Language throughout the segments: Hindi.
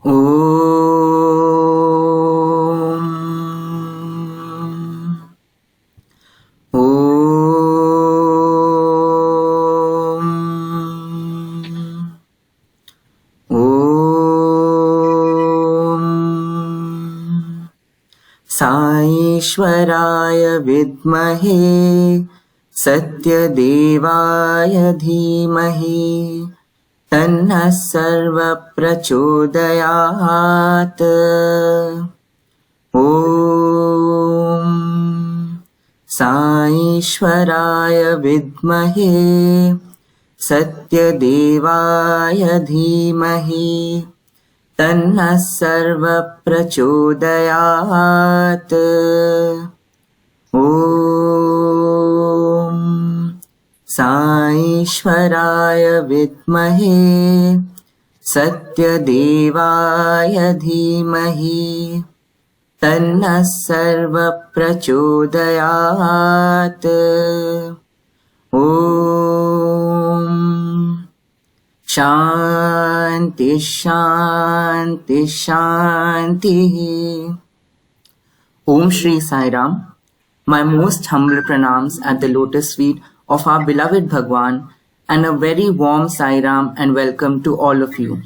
ॐ साईश्वराय विद्महे सत्यदेवाय धीमहि तन्नः सर्वः प्रचोदयात्। ॐ साईश्वराय विद्महे सत्यदेवाय धीमहि तन्नः सर्वः प्रचोदयात्। ॐ साईश्वराय विद्महे सत्यदेवाय धीमहि तन्नः सर्वः प्रचोदयात्। ॐ शांति शांति शांति। Om Shri Sai Ram. My most humble pranams at the lotus feet of our beloved Bhagwan, and a very warm Sai Ram and welcome to all of you.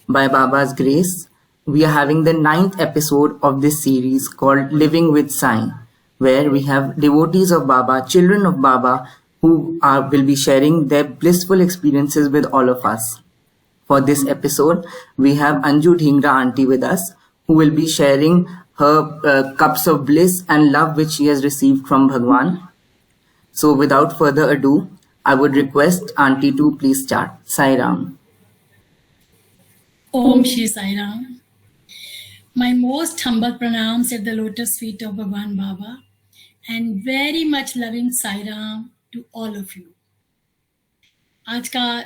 By Baba's grace, we are having the 9th episode of this series called Living with Sai, where we have devotees of Baba, children of Baba, who will be sharing their blissful experiences with all of us. For this episode, we have Anju Dhingra auntie with us, who will be sharing her cups of bliss and love which she has received from Bhagwan. So without further ado, I would request auntie to please start. Sai Ram. Om Shri Sai Ram. My most humble pranams at the lotus feet of Bhagwan Baba, and very much loving Sai Ram to all of you. आज का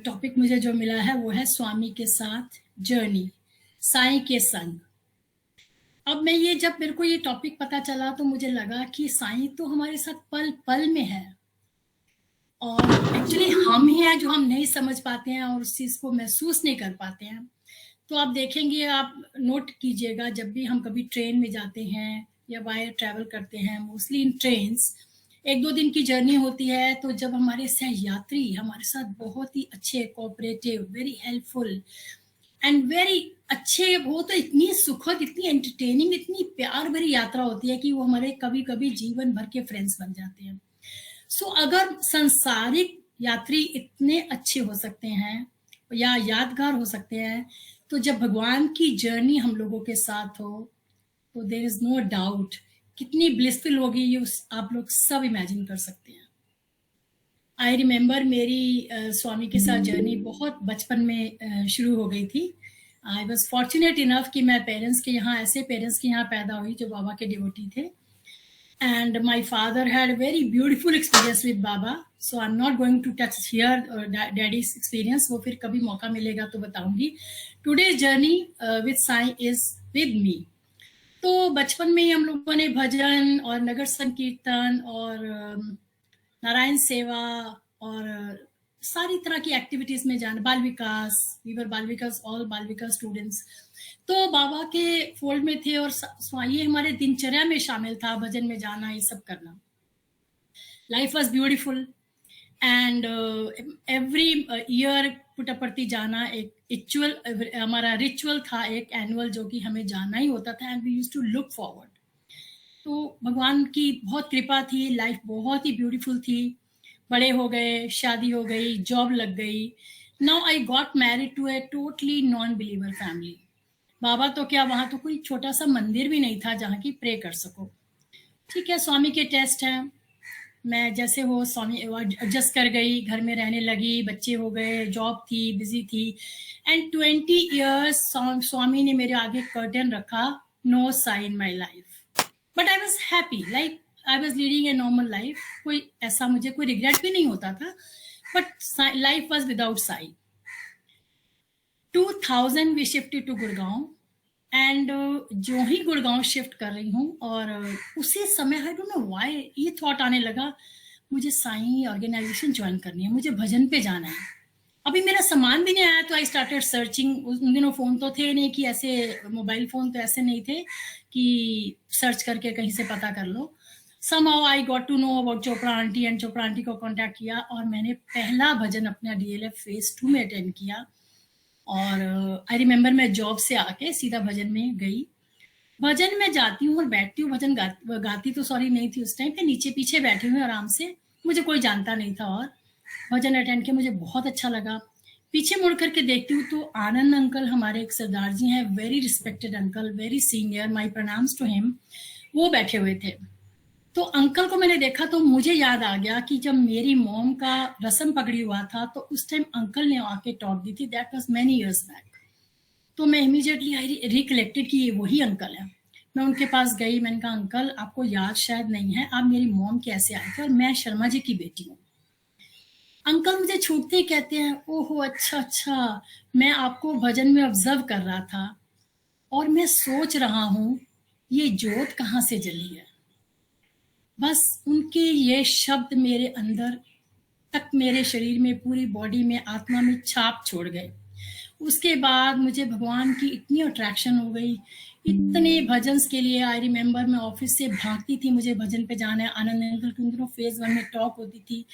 टॉपिक मुझे जो मिला है वो है स्वामी के साथ जर्नी, साईं के संग। अब मैं ये जब मेरे को ये टॉपिक पता चला तो मुझे लगा कि साईं तो हमारे साथ पल पल में है, और एक्चुअली हम ही हैं जो हम नहीं समझ पाते हैं और उस चीज़ को महसूस नहीं कर पाते हैं। तो आप देखेंगे, आप नोट कीजिएगा, जब भी हम कभी ट्रेन में जाते हैं या वायर ट्रैवल करते हैं, मोस्टली इन ट्रेन्स, 1-2 दिन की जर्नी होती है, तो जब हमारे सहयात्री हमारे साथ बहुत ही अच्छे, cooperative, very helpful and very अच्छे हो, तो इतनी सुखद, इतनी एंटरटेनिंग, इतनी प्यार भरी यात्रा होती है कि वो हमारे कभी कभी जीवन भर के फ्रेंड्स बन जाते हैं। सो अगर संसारिक यात्री इतने अच्छे हो सकते हैं या यादगार हो सकते हैं, तो जब भगवान की जर्नी हम लोगों के साथ हो तो देयर इज नो डाउट कितनी ब्लिसफुल होगी, ये आप लोग सब इमेजिन कर सकते हैं। आई रिमेम्बर मेरी स्वामी के साथ जर्नी बहुत बचपन में शुरू हो गई थी। आई वॉज फॉर्चुनेट इनफ कि मैं ऐसे पेरेंट्स के यहाँ पैदा हुई जो बाबा के डिवोटी थे, and my father had a very beautiful experience with Baba, so I'm not going to touch here daddy's experience, वो फिर कभी मौका मिलेगा तो बताऊंगी। Today's journey with Sai is with me। तो बचपन में ही हम लोगों ने भजन और नगर संकीर्तन और नारायण सेवा और सारी तरह की एक्टिविटीज में जाना, बाल विकास, वीवर बाल विकास, ऑल बाल विकास स्टूडेंट्स, तो बाबा के फोल्ड में थे और ये हमारे दिनचर्या में शामिल था, भजन में जाना, ये सब करना। Life was beautiful and every year Puttaparthi जाना एक हमारा रिचुअल था, एक एनुअल, जो कि हमें जाना ही होता था, and we used to look forward. तो भगवान की बहुत कृपा थी, लाइफ बहुत ही ब्यूटीफुल थी। बड़े हो गए, शादी हो गई, जॉब लग गई। Now I got married to a totally non believer family. Baba तो क्या, वहां तो कोई छोटा सा मंदिर भी नहीं था जहाँ की प्रे कर सको। ठीक है, स्वामी के टेस्ट हैं, मैं जैसे हो स्वामी एडजस्ट कर गई, घर में रहने लगी, बच्चे हो गए, जॉब थी, बिजी थी, एंड 20 years स्वामी ने मेरे आगे कर्टन रखा, no Sai in my life, but I was happy, like I was leading a normal life. कोई ऐसा मुझे कोई रिग्रेट भी नहीं होता था, but life was without Sai. 2000 we shifted to Gurgaon, and जो ही गुड़गांव शिफ्ट कर रही हूँ, और उसी समय आई डोंट नो व्हाई ये थॉट आने लगा, मुझे साईं ऑर्गेनाइजेशन ज्वाइन करनी है, मुझे भजन पे जाना है। अभी मेरा सामान भी नहीं आया तो आई स्टार्टेड सर्चिंग। उन दिनों फ़ोन तो थे नहीं कि ऐसे, मोबाइल फ़ोन तो ऐसे नहीं थे कि सर्च करके कहीं से पता कर लो। somehow I got to know about Chopra aunty and Chopra aunty को कांटेक्ट किया और मैंने पहला भजन अपना DLF फेज 2 में अटेंड किया। और आई रिमेम्बर मैं जॉब से आके सीधा भजन में गई। भजन में जाती हूँ और बैठती हूँ, भजन गाती तो सॉरी नहीं थी उस टाइम पे, नीचे पीछे बैठी हुई आराम से, मुझे कोई जानता नहीं था। और भजन अटेंड किया, मुझे बहुत अच्छा लगा। पीछे मुड़ करके देखती हूँ तो आनंद अंकल, हमारे एक सरदार जी हैं, very respected uncle, very senior, my pranams to him, वो बैठे हुए थे। तो अंकल को मैंने देखा तो मुझे याद आ गया कि जब मेरी मॉम का रस्म पकड़ी हुआ था तो उस टाइम अंकल ने आके टॉक दी थी, that was many years back. तो मैं इमीडिएटली आई रिकलेक्टेड कि ये वही अंकल है। मैं उनके पास गई, मैंने कहा अंकल आपको याद शायद नहीं है, आप मेरी मॉम कैसे आए थे, और मैं शर्मा जी की बेटी हूँ। अंकल मुझे छूटते ही कहते हैं, ओहो अच्छा अच्छा, मैं आपको भजन में ऑब्जर्व कर रहा था और मैं सोच रहा हूँ ये जोत कहाँ से जली है। बस उनके ये शब्द मेरे अंदर तक, मेरे शरीर में, पूरी बॉडी में, आत्मा में छाप छोड़ गए। उसके बाद मुझे भगवान की इतनी अट्रैक्शन हो गई, इतने भजन के लिए। आई रिमेम्बर मैं ऑफिस से भागती थी, मुझे भजन पे जाना है, आनंद अंकल की उन दिनों फेज 1 में टॉक होती थी,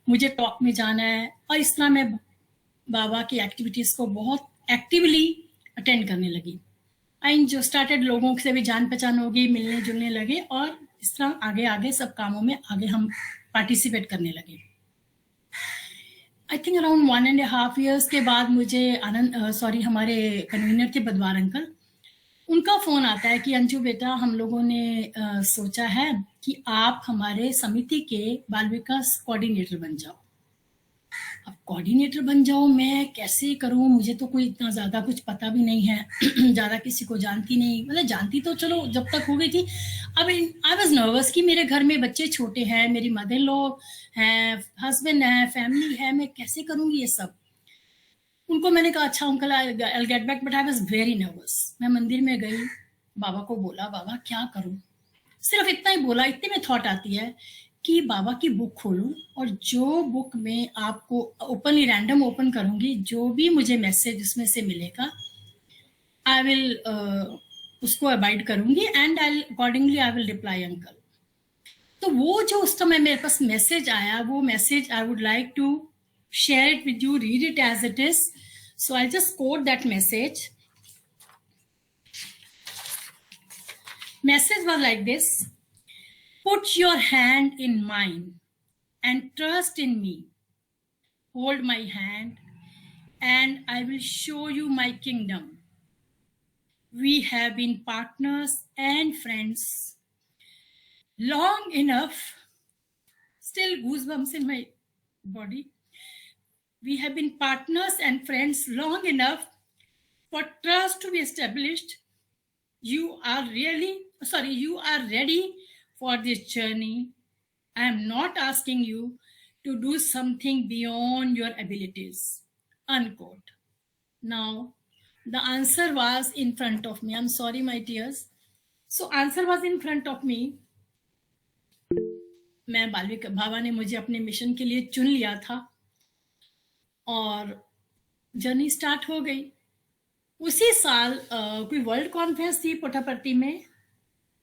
मुझे टॉक में जाना है। और इस तरह मैं बाबा की एक्टिविटीज को बहुत एक्टिवली अटेंड करने लगी। आई जो स्टार्टेड, लोगों से भी जान पहचान हो गई, मिलने जुलने लगे और इस तरह आगे आगे सब कामों में आगे हम पार्टिसिपेट करने लगे। आई थिंक अराउंड 1.5 years के बाद मुझे हमारे कन्वीनर थे बदवार अंकल, उनका फोन आता है कि अंजू बेटा, हम लोगों ने सोचा है कि आप हमारे समिति के बाल विकास कोऑर्डिनेटर बन जाओ। अब कोऑर्डिनेटर बन जाओ, मैं कैसे करूं, मुझे तो कोई इतना ज्यादा कुछ पता भी नहीं है ज्यादा किसी को जानती नहीं, मतलब जानती तो चलो जब तक हो गई थी। अब आई वाज नर्वस कि मेरे घर में बच्चे छोटे हैं, मेरी मदर लो हैं, हस्बैंड है, फैमिली है, मैं कैसे करूंगी ये सब। उनको मैंने कहा अच्छा uncle I will get back, but I was very nervous. मैं मंदिर में गई, बाबा को बोला बाबा क्या करूं, सिर्फ इतना ही बोला। इतने में थॉट आती है कि बाबा की बुक खोलूं और जो बुक में आपको ओपनली रैंडम ओपन करूंगी, जो भी मुझे मैसेज उसमें से मिलेगा आई विल उसको अवॉइड करूंगी and I accordingly I will reply uncle. तो वो जो उस समय मेरे पास मैसेज आया, वो message I would like to share it with you, read it as it is. So I'll just quote that message. Message was like this: put your hand in mine and trust in me. Hold my hand and I will show you my kingdom. We have been partners and friends long enough. Still goosebumps in my body. We have been partners and friends long enough for trust to be established. You are ready for this journey. I am not asking you to do something beyond your abilities. Unquote. Now, the answer was in front of me. I'm sorry, my tears. So, answer was in front of me. मैं बालविक बाबा ने मुझे अपने मिशन के लिए चुन लिया था और जर्नी स्टार्ट हो गई। उसी साल कोई वर्ल्ड कॉन्फ्रेंस थी पुट्टापर्ती में,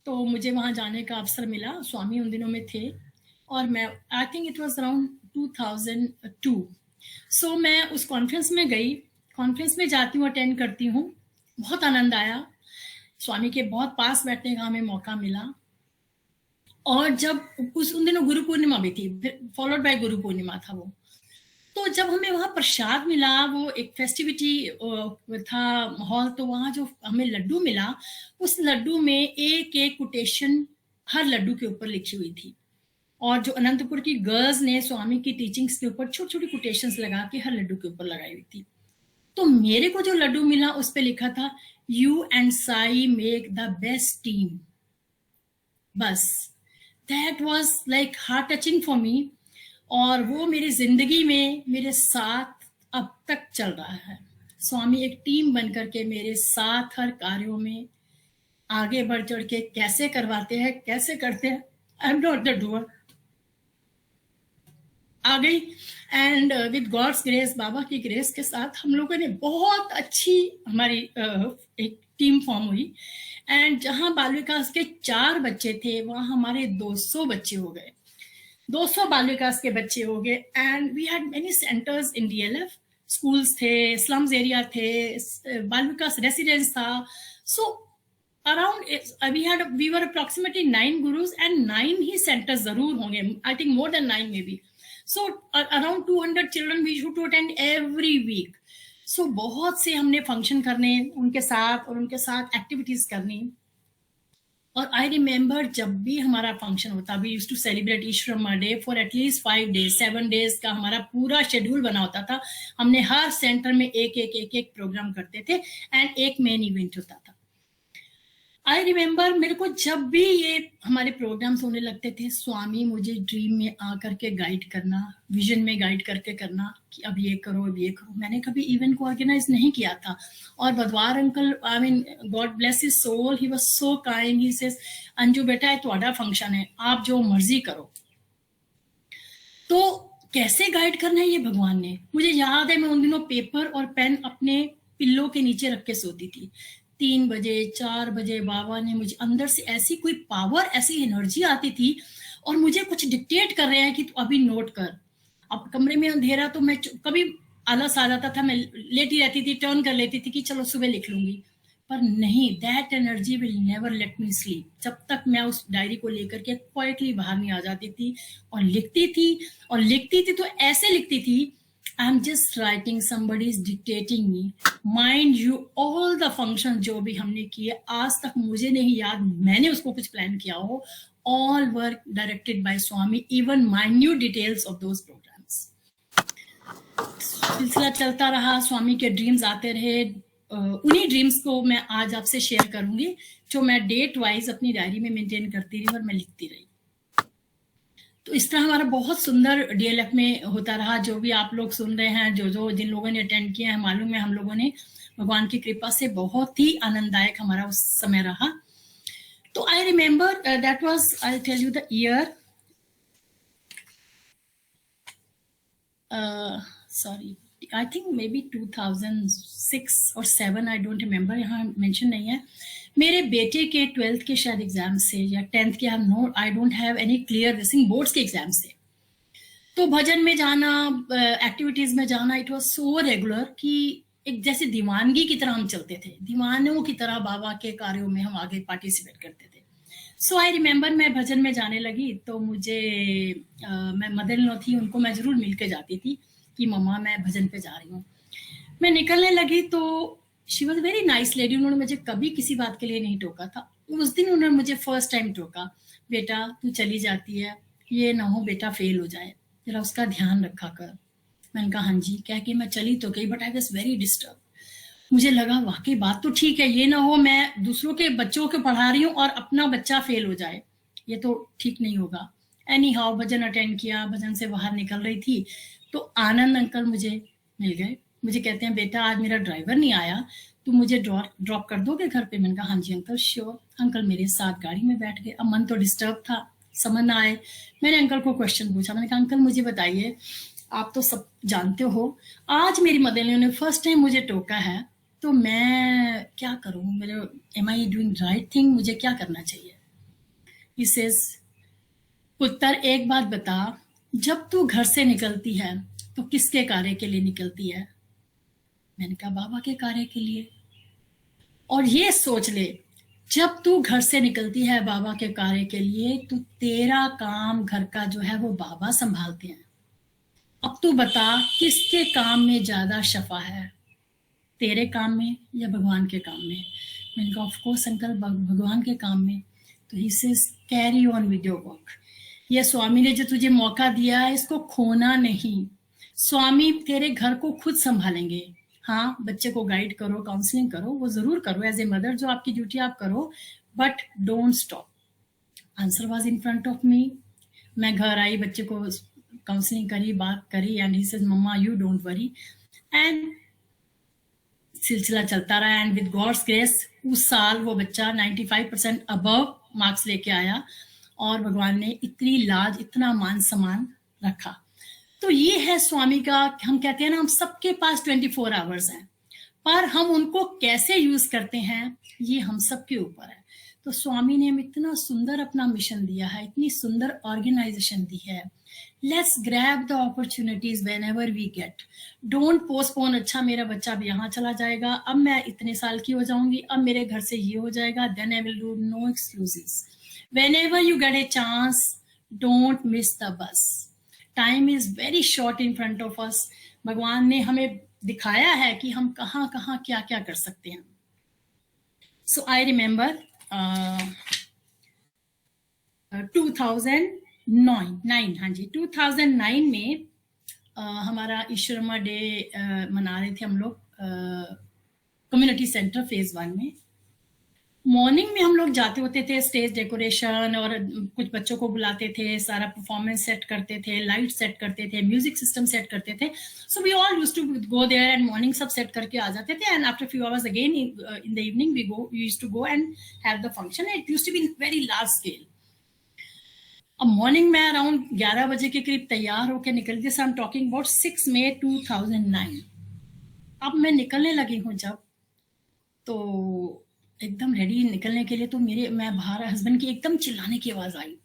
तो मुझे वहां जाने का अवसर मिला। स्वामी उन दिनों में थे और मैं I think it was around 2002। सो मैं उस कॉन्फ्रेंस में गई। कॉन्फ्रेंस में जाती हूँ, अटेंड करती हूँ, बहुत आनंद आया। स्वामी के बहुत पास बैठने का हमें मौका मिला। और जब उन दिनों गुरु पूर्णिमा भी थी, फॉलोड बाय गुरु पूर्णिमा था वो। तो जब हमें वहां प्रसाद मिला, वो एक फेस्टिविटी था माहौल, तो वहां जो हमें लड्डू मिला, उस लड्डू में एक एक कोटेशन हर लड्डू के ऊपर लिखी हुई थी। और जो अनंतपुर की गर्ल्स ने स्वामी की टीचिंग्स के ऊपर छोटी छोटी कोटेशंस लगा के हर लड्डू के ऊपर लगाई हुई थी। तो मेरे को जो लड्डू मिला उस पे लिखा था, you and Sai make the best team. बस that was like heart touching for me. और वो मेरी जिंदगी में मेरे साथ अब तक चल रहा है। स्वामी एक टीम बनकर के मेरे साथ हर कार्यों में आगे बढ़ चढ़ के कैसे करवाते हैं, कैसे करते हैं। I am not the doer, आ गई। And with God's grace, Baba की ग्रेस के साथ हम लोगों ने बहुत अच्छी हमारी एक टीम फॉर्म हुई। एंड जहां बाल विकास के 4 बच्चे थे वहां हमारे 200 बच्चे हो गए, 200 बाल विकास के बच्चे हो गए। And we had many centres in DLF, schools थे, स्लम्स एरिया थे, बाल विकास रेसिडेंस था। सो around we were approximately 9 gurus and 9 he centers जरूर होंगे, I think more than 9 maybe. So around 200 children we used to attend every week. So बहुत से हमने फंक्शन करने उनके साथ और उनके साथ एक्टिविटीज करनी। और आई रिमेम्बर जब भी हमारा फंक्शन होता, we used to celebrate Easwaramma day for at least 5 days 7 days का हमारा पूरा शेड्यूल बना होता था। हमने हर सेंटर में एक प्रोग्राम करते थे एंड एक मेन इवेंट होता था। आई रिमेम्बर मेरे को जब भी ये हमारे प्रोग्राम्स होने लगते थे, स्वामी मुझे ड्रीम में आकर के गाइड करना, विजन में गाइड करके करना कि अब ये करो अब ये करो। मैंने कभी इवेंट को ऑर्गेनाइज नहीं किया था। और Badwar uncle, I mean God bless his soul, he was so kind, he says Anju बेटा ये तुम्हारा फंक्शन है, आप जो मर्जी करो। तो कैसे गाइड करना है ये भगवान ने। मुझे याद है मैं उन दिनों पेपर और पेन अपने पिल्लों के नीचे रख के सोती थी। 3 बजे 4 बजे बाबा ने मुझे अंदर से ऐसी कोई पावर, ऐसी एनर्जी आती थी और मुझे कुछ डिक्टेट कर रहे हैं कि तू अभी नोट कर। अब कमरे में अंधेरा तो मैं कभी आलस आ जाता था, मैं लेटी रहती थी, टर्न कर लेती थी कि चलो सुबह लिख लूंगी। पर नहीं, that energy will never let me sleep. जब तक मैं उस डायरी को लेकर के क्वाइटली बाहर नहीं आ जाती थी और लिखती थी। और लिखती थी तो ऐसे लिखती थी, I am just writing, somebody is dictating me. Mind you, all the functions जो भी हमने किए आज तक मुझे नहीं याद मैंने उसको कुछ प्लान किया हो। All were directed by Swami, even minute details of those programs. सिलसिला चलता रहा, स्वामी के ड्रीम्स आते रहे। उन्हीं ड्रीम्स को मैं आज आपसे शेयर करूंगी जो मैं डेट वाइज अपनी डायरी में मेंटेन करती रही और मैं लिखती रही। तो इस तरह हमारा बहुत सुंदर डीएलएफ में होता रहा। जो भी आप लोग सुन रहे हैं, जिन लोगों ने अटेंड किया है, मालूम है हम लोगों ने भगवान की कृपा से बहुत ही आनंददायक हमारा उस समय रहा। तो I remember that was, I tell you the year, sorry I think maybe 2006 और 7, आई डोंट रिमेम्बर, यहाँ मेंशन नहीं है। मेरे बेटे के 12th के शायद एग्जाम से या 10th के, I don't have any clear this thing, boards के एग्जाम से। तो भजन में जाना, एक्टिविटीज में जाना, इट वाज सो रेगुलर कि एक जैसे दीवानगी की तरह हम चलते थे, दीवानों की तरह बाबा के कार्यों में हम आगे पार्टिसिपेट करते थे। सो आई रिमेम्बर मैं भजन में जाने लगी तो मुझे मैं मदर इन लॉ थी, उनको मैं जरूर मिल के जाती थी कि मम्मा मैं भजन पे जा रही हूँ। मैं निकलने लगी तो she was very nice lady, उन्होंने मुझे कभी किसी बात के लिए नहीं टोका था। उस दिन उन्होंने मुझे फर्स्ट टाइम टोका, बेटा तू चली जाती है, ये ना हो बेटा फेल हो जाए, जरा उसका ध्यान रखा कर। मैंने कहा हाँ जी, कह के मैं चली तो गई, but I was very disturb. मुझे लगा वाकई बात तो ठीक है, ये ना हो मैं दूसरों के बच्चों को पढ़ा रही हूँ और अपना बच्चा फेल हो जाए, ये तो ठीक नहीं होगा। एनी हाउ भजन अटेंड किया, भजन से बाहर निकल रही थी तो आनंद अंकल मुझे मिल गए। मुझे कहते हैं बेटा आज मेरा ड्राइवर नहीं आया, तो मुझे ड्रॉप कर दोगे घर पे। मैंने कहा हाँ जी अंकल श्योर। अंकल मेरे साथ गाड़ी में बैठ गए। अब मन तो डिस्टर्ब था, समझ ना आए। मैंने अंकल को क्वेश्चन पूछा, मैंने कहा अंकल मुझे बताइए, आप तो सब जानते हो, आज मेरी मदर ने फर्स्ट टाइम मुझे टोका है तो मैं क्या करूं, मेरे am I doing right thing, मुझे क्या करना चाहिए। ही सेज पुत्र एक बात बता, जब तू घर से निकलती है तो किसके कार्य के लिए निकलती है। मैंने कहा बाबा के कार्य के लिए। और ये सोच ले, जब तू घर से निकलती है बाबा के कार्य के लिए तो तेरा काम घर का जो है वो बाबा संभालते हैं। अब तू बता किसके काम में ज्यादा शफा है, तेरे काम में या भगवान के काम में। मैंने कहा ऑफ कोर्स अंकल भगवान के काम में। तो he says carry on with your work. ये स्वामी ने जो तुझे मौका दिया है इसको खोना नहीं। स्वामी तेरे घर को खुद संभालेंगे। हाँ बच्चे को गाइड करो, काउंसलिंग करो, वो जरूर करो एज ए मदर, जो आपकी ड्यूटी आप करो, but don't stop. Answer was in front of me. मैं घर आई, बच्चे को काउंसलिंग करी, बात करी and he says mama you don't worry. And सिलसिला चलता रहा एंड विद गॉड्स ग्रेस उस साल वो बच्चा 95% अबव मार्क्स लेके आया और भगवान ने इतनी लाज, इतना मान सम्मान रखा। तो ये है स्वामी का, हम कहते हैं ना, हम सबके पास 24 आवर्स हैं, पर हम उनको कैसे यूज करते हैं ये हम सबके ऊपर है। तो स्वामी ने हमें इतना सुंदर अपना मिशन दिया है, इतनी सुंदर ऑर्गेनाइजेशन दी है। Let's grab the opportunities whenever we get, don't postpone. अच्छा मेरा बच्चा अब यहाँ चला जाएगा, अब मैं इतने साल की हो जाऊंगी, अब मेरे घर से ये हो जाएगा, then I will do. No excuses. Whenever you get a chance, don't miss the bus. Time is very short in front of us. भगवान ने हमें दिखाया है कि हम कहाँ कहाँ क्या क्या कर सकते हैं। So I remember 2009, हाँ जी 2009 में हमारा ईश्वरमा डे मना रहे थे हम लोग कम्युनिटी सेंटर फेज 1 में। मॉर्निंग में हम लोग जाते होते थे, स्टेज डेकोरेशन और कुछ बच्चों को बुलाते थे, सारा परफॉर्मेंस सेट करते थे, लाइट सेट करते थे, म्यूजिक सिस्टम सेट करते थे। So we all used to go there and morning सब सेट करके आ जाते थे, and after few hours again in the evening we used to go and have the function. It used to be very large scale. अब मॉर्निंग में अराउंड 11 बजे के करीब तैयार होकर निकलती थी। I am talking about 6 May 2009। अब मैं निकलने लगी हूँ जब, तो एकदम रेडी निकलने के लिए, तो मैं बाहर हस्बैंड की एकदम चिल्लाने की आवाज आई।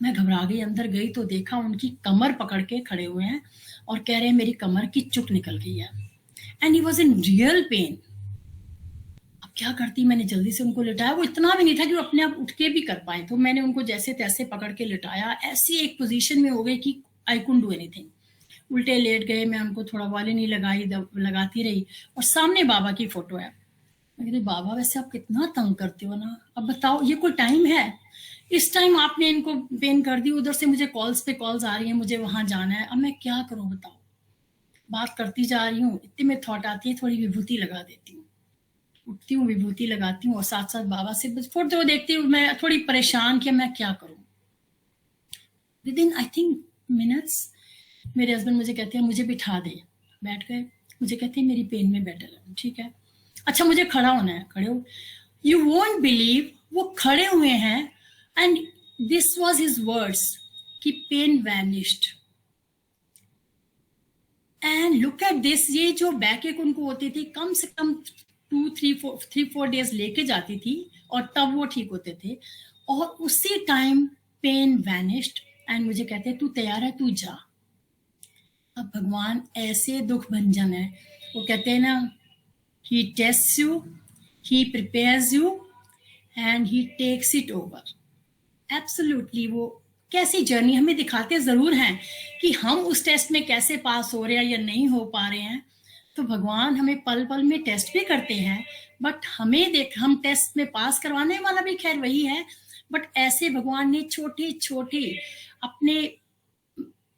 मैं घबरा गई, अंदर गई तो देखा उनकी कमर पकड़ के खड़े हुए हैं और कह रहे हैं मेरी कमर की चुक निकल गई है, and he was in real pain. अब क्या करती, मैंने जल्दी से उनको लिटाया। वो इतना भी नहीं था कि वो अपने आप उठ के भी कर पाए, तो मैंने उनको जैसे तैसे पकड़ के लिटाया। ऐसी एक पोजीशन में हो गई कि आई कुडंट डू एनीथिंग। उल्टे लेट गए, मैं उनको थोड़ा वाले नहीं लगाती रही, और सामने बाबा की फोटो है। मैं कहती बाबा वैसे आप कितना तंग करते हो ना, अब बताओ ये कोई टाइम है? इस टाइम आपने इनको पेन कर दी, उधर से मुझे कॉल्स पे कॉल्स आ रही हैं, मुझे वहां जाना है, अब मैं क्या करूं बताओ। बात करती जा रही हूँ, इतने में थॉट आती है, थोड़ी विभूति लगा देती हूँ। उठती हूँ, विभूति लगाती हूँ और साथ साथ बाबा से फोटो देखती हूँ। मैं थोड़ी परेशान कि मैं क्या करूं। With in I think minutes मेरे हस्बैंड मुझे कहते हैं मुझे बिठा दे। बैठ गए, मुझे कहते हैं मेरी पेन में बेटर है। ठीक है, अच्छा मुझे खड़ा होना है, खड़े हो। यू वोंट बिलीव, वो खड़े हुए हैं and this was his words कि pain vanished. And look at this, ये जो बैक एक उनको होती थी, कम से कम 3-4 डेज लेके जाती थी और तब वो ठीक होते थे, और उसी टाइम पेन वैनिश्ड। एंड मुझे कहते तू तैयार है, तू जा। अब भगवान ऐसे दुख भंजन है, वो कहते हैं ना, He tests you, he prepares you, and he takes it over. Absolutely, वो कैसी जर्नी हमें दिखाते जरूर हैं कि हम उस टेस्ट में कैसे पास हो रहे हैं या नहीं हो पा रहे हैं। तो भगवान हमें पल पल में टेस्ट भी करते हैं, बट हम टेस्ट में पास करवाने वाला भी खैर वही है, बट ऐसे भगवान ने छोटे छोटे अपने